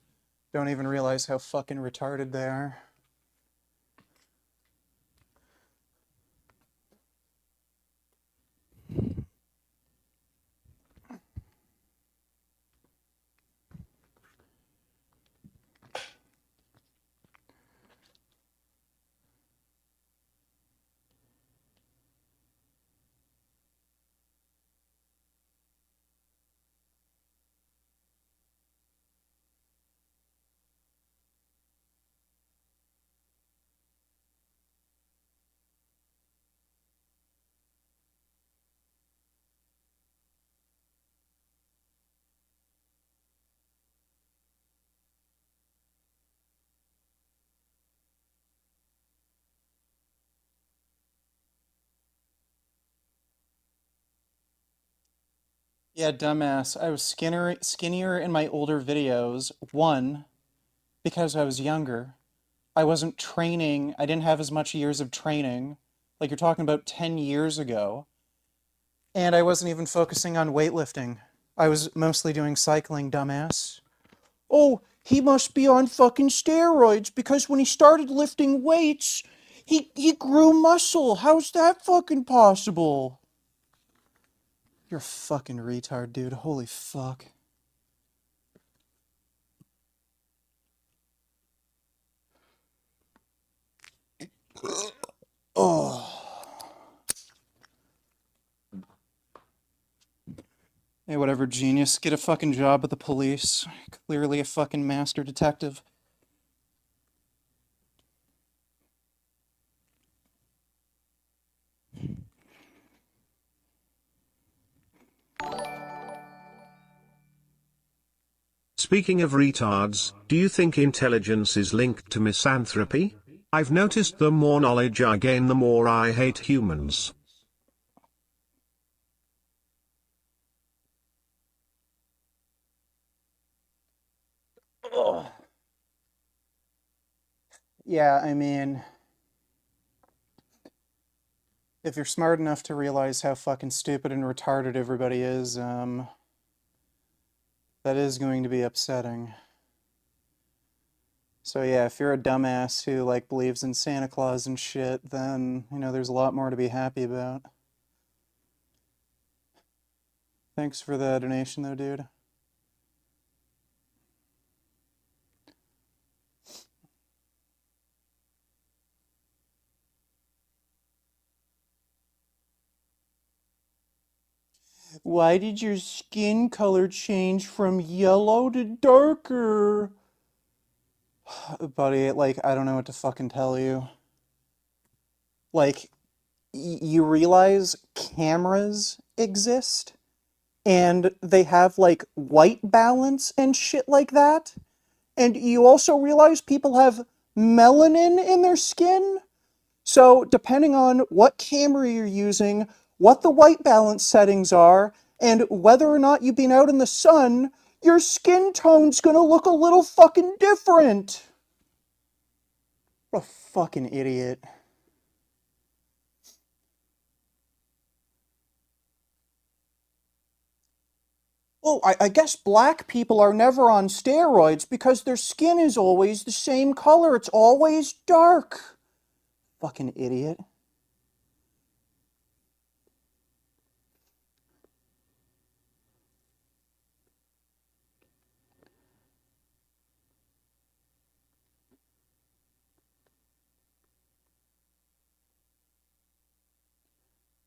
don't even realize how fucking retarded they are. Yeah, dumbass. I was skinnier in my older videos. One, because I was younger. I wasn't training. I didn't have as much years of training. Like you're talking about 10 years ago. And I wasn't even focusing on weightlifting. I was mostly doing cycling, dumbass. Oh, he must be on fucking steroids because when he started lifting weights, he grew muscle. How's that fucking possible? You're a fucking retard, dude. Holy fuck. Oh. Hey, whatever, genius. Get a fucking job at the police. Clearly a fucking master detective. Speaking of retards, do you think intelligence is linked to misanthropy? I've noticed the more knowledge I gain, the more I hate humans. Ugh. Yeah, I mean, if you're smart enough to realize how fucking stupid and retarded everybody is, that is going to be upsetting. So yeah, if you're a dumbass who like believes in Santa Claus and shit, then, you know, there's a lot more to be happy about. Thanks for the donation though, dude. Why did your skin color change from yellow to darker? Buddy, like, I don't know what to fucking tell you. Like, you realize cameras exist and they have like white balance and shit like that. And you also realize people have melanin in their skin. So, depending on what camera you're using, what the white balance settings are, and whether or not you've been out in the sun, your skin tone's gonna look a little fucking different. What a fucking idiot. Oh, I guess black people are never on steroids because their skin is always the same color. It's always dark. Fucking idiot.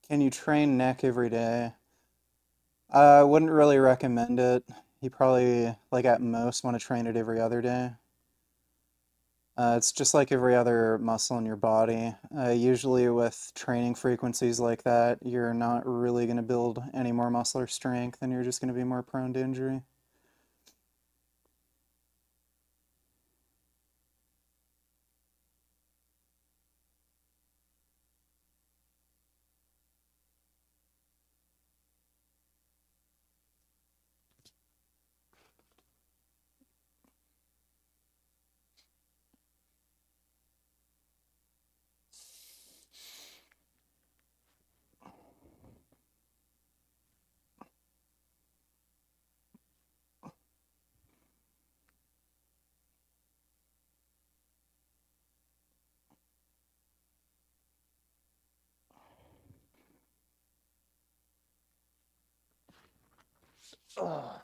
Can you train neck every day? I wouldn't really recommend it. You probably, like at most, want to train it every other day. It's just like every other muscle in your body. Usually, with training frequencies like that, you're not really going to build any more muscle or strength, and you're just going to be more prone to injury. Ugh.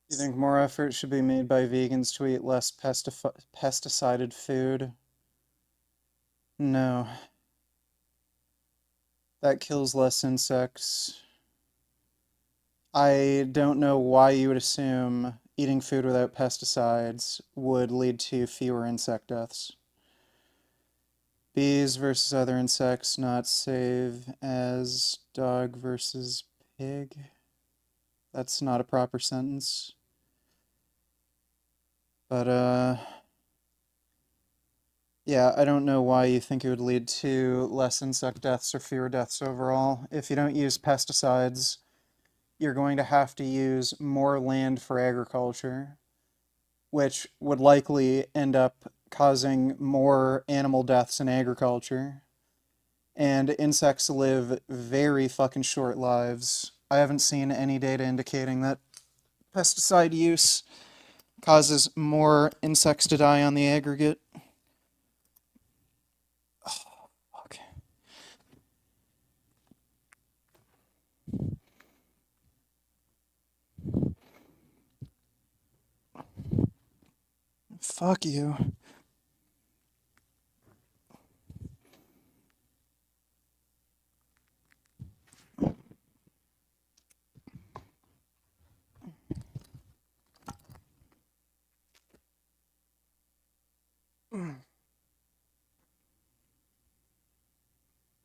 You think more effort should be made by vegans to eat less pesticided food? No. That kills less insects. I don't know why you would assume eating food without pesticides would lead to fewer insect deaths. Bees versus other insects not same as dog versus pig. That's not a proper sentence. But, yeah, I don't know why you think it would lead to less insect deaths or fewer deaths overall. If you don't use pesticides, you're going to have to use more land for agriculture, which would likely end up causing more animal deaths in agriculture. And insects live very fucking short lives. I haven't seen any data indicating that pesticide use causes more insects to die on the aggregate. Oh, fuck. Fuck you.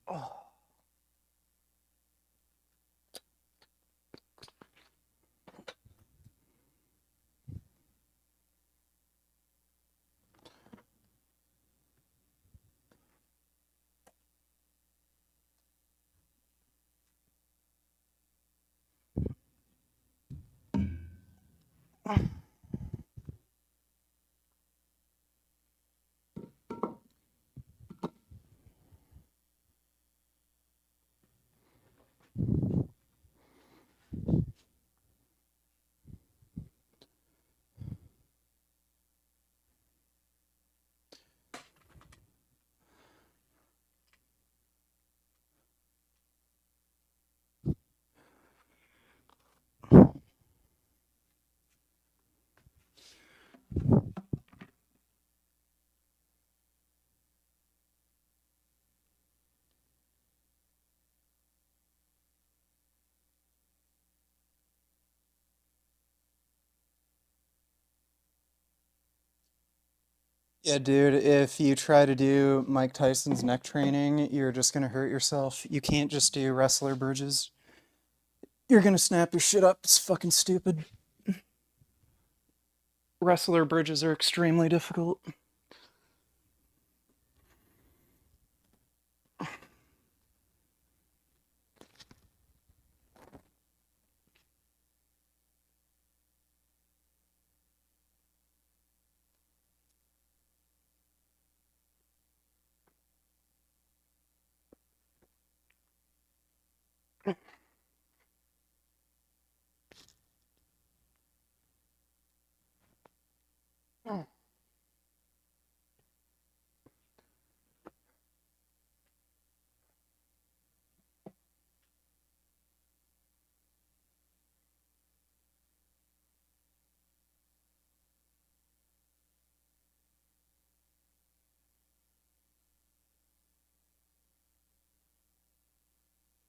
Oh. Yeah, dude, if you try to do Mike Tyson's neck training, you're just gonna hurt yourself. You can't just do wrestler bridges. You're gonna snap your shit up. It's fucking stupid. Wrestler bridges are extremely difficult.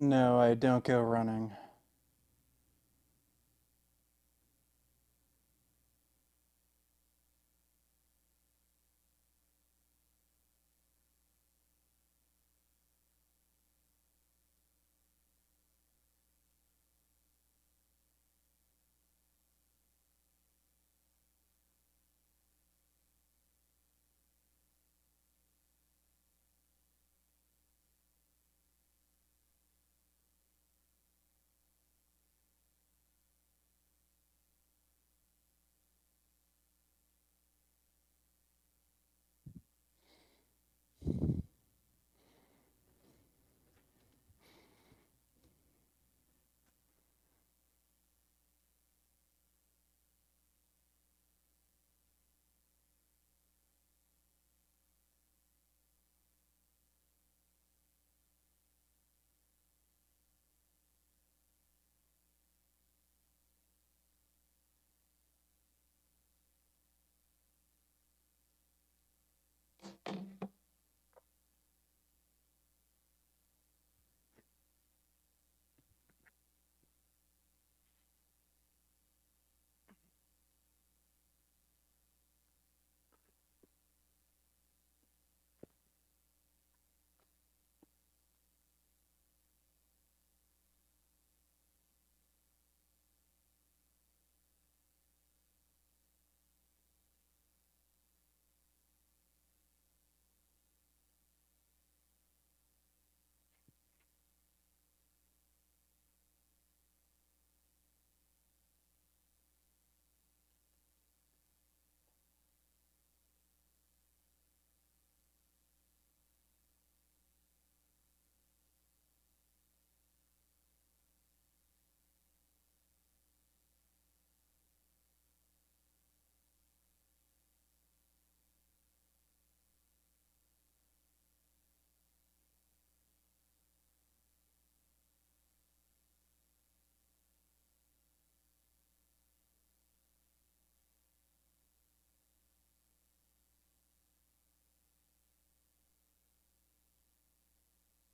No, I don't go running.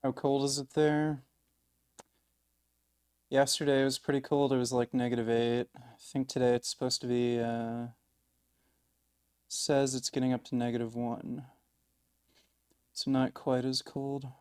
How cold is it there? Yesterday it was pretty cold. It was like -8. I think today it's supposed to be, says it's getting up to -1. So not quite as cold.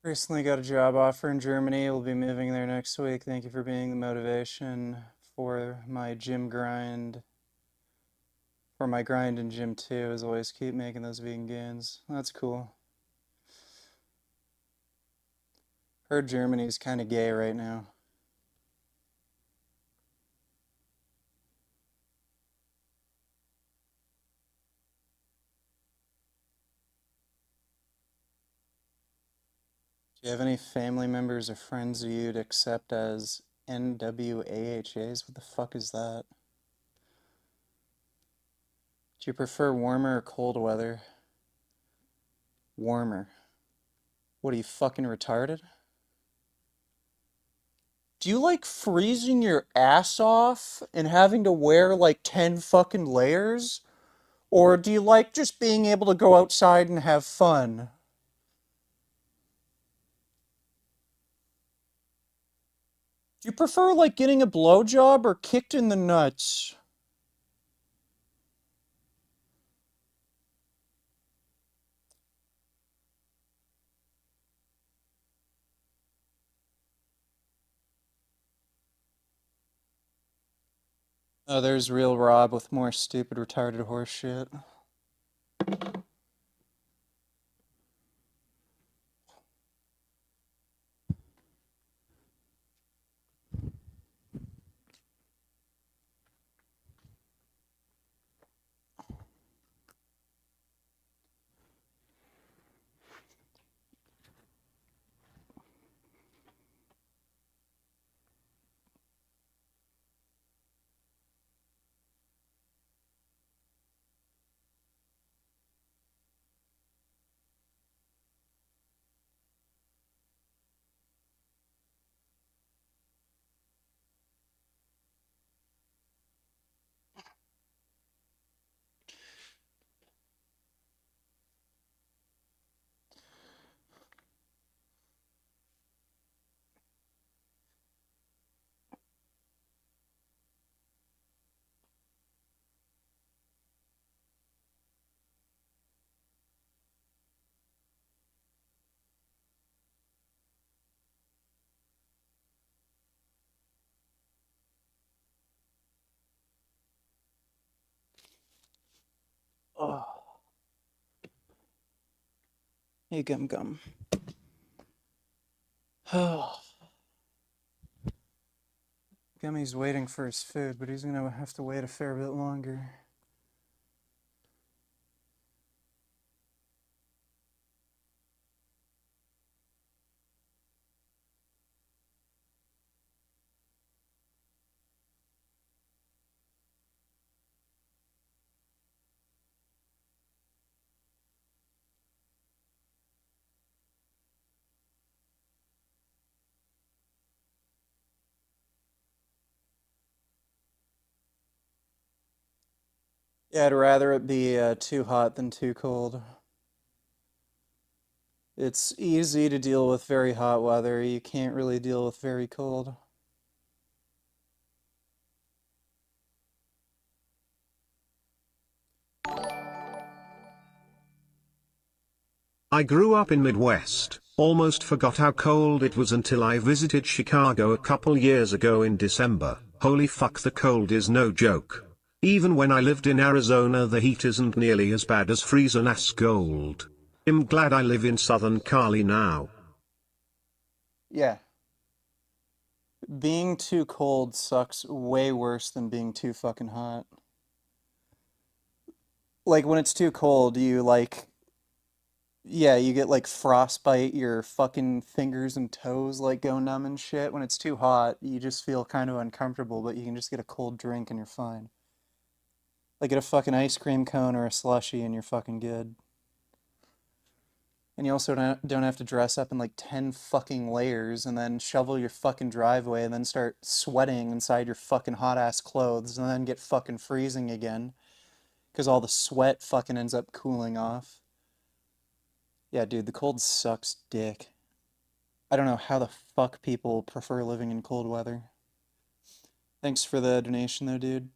Recently got a job offer in Germany. We'll be moving there next week. Thank you for being the motivation for my gym grind. For my grind in gym too, as always, keep making those vegan gains. That's cool. Heard Germany's kind of gay right now. Do you have any family members or friends you'd accept as NWAHAs? What the fuck is that? Do you prefer warmer or cold weather? Warmer. What are you fucking retarded? Do you like freezing your ass off and having to wear like 10 fucking layers? Or do you like just being able to go outside and have fun? Do you prefer like getting a blowjob or kicked in the nuts? Oh, there's real Rob with more stupid, retarded horse shit. Oh. Hey, Gum Gum. Gummy's waiting for his food, but he's gonna have to wait a fair bit longer. Yeah, I'd rather it be too hot than too cold. It's easy to deal with very hot weather. You can't really deal with very cold. I grew up in Midwest, almost forgot how cold it was until I visited Chicago a couple years ago in December. Holy fuck, the cold is no joke. Even when I lived in Arizona, the heat isn't nearly as bad as freezing ass cold. I'm glad I live in Southern Cali now. Yeah. Being too cold sucks way worse than being too fucking hot. Like when it's too cold, yeah, you get like frostbite, your fucking fingers and toes like go numb and shit. When it's too hot, you just feel kind of uncomfortable, but you can just get a cold drink and you're fine. Like get a fucking ice cream cone or a slushie and you're fucking good. And you also don't have to dress up in like 10 fucking layers and then shovel your fucking driveway and then start sweating inside your fucking hot ass clothes and then get fucking freezing again because all the sweat fucking ends up cooling off. Yeah, dude, the cold sucks dick. I don't know how the fuck people prefer living in cold weather. Thanks for the donation though, dude.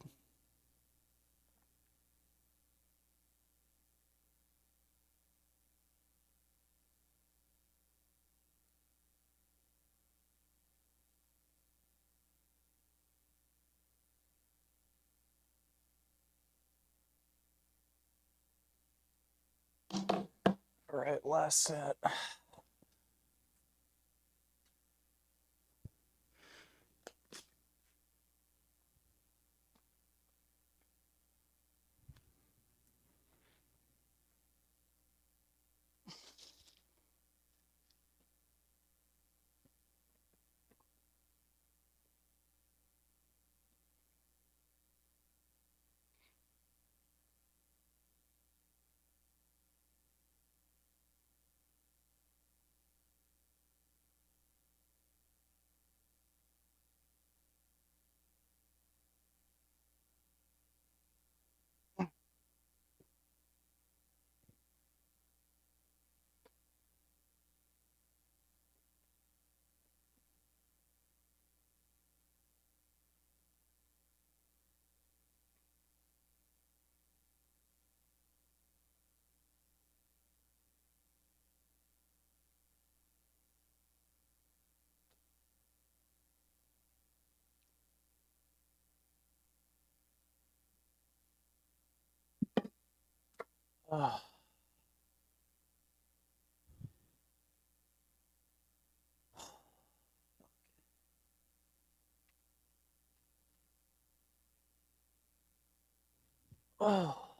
All right, last set. Oh. Oh.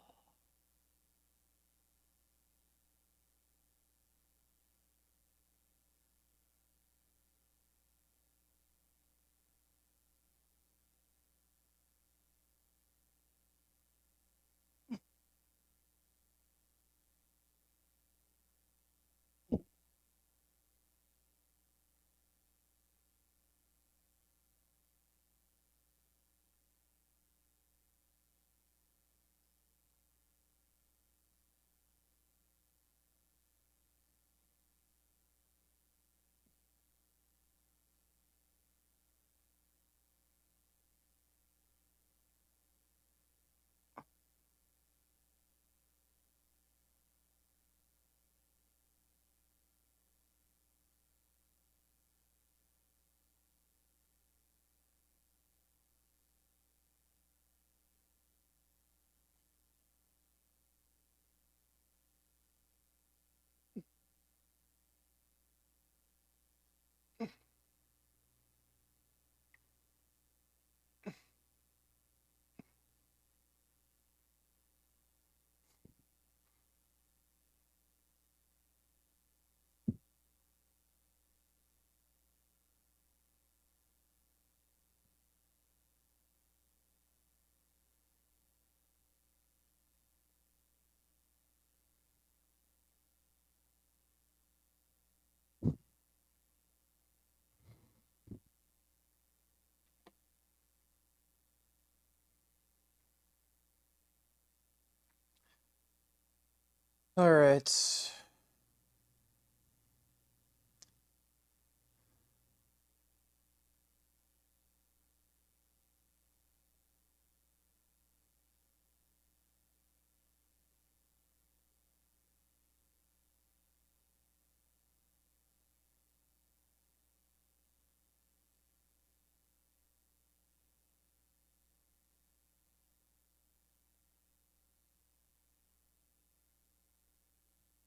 All right.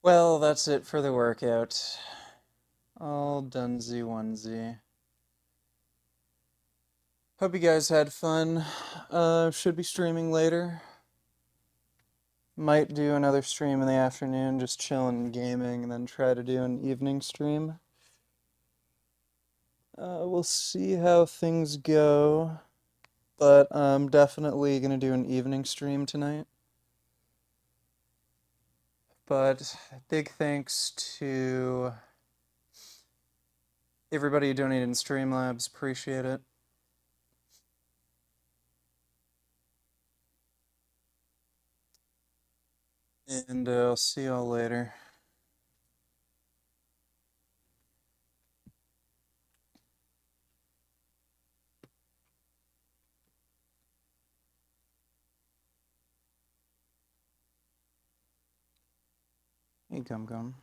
Well, that's it for the workout. All donesy onesie. Hope you guys had fun. Should be streaming later. Might do another stream in the afternoon, just chilling and gaming, and then try to do an evening stream. We'll see how things go, but I'm definitely gonna do an evening stream tonight. But big thanks to everybody who donated in Streamlabs, appreciate it. And I'll see y'all later. Hey, Gum Gum.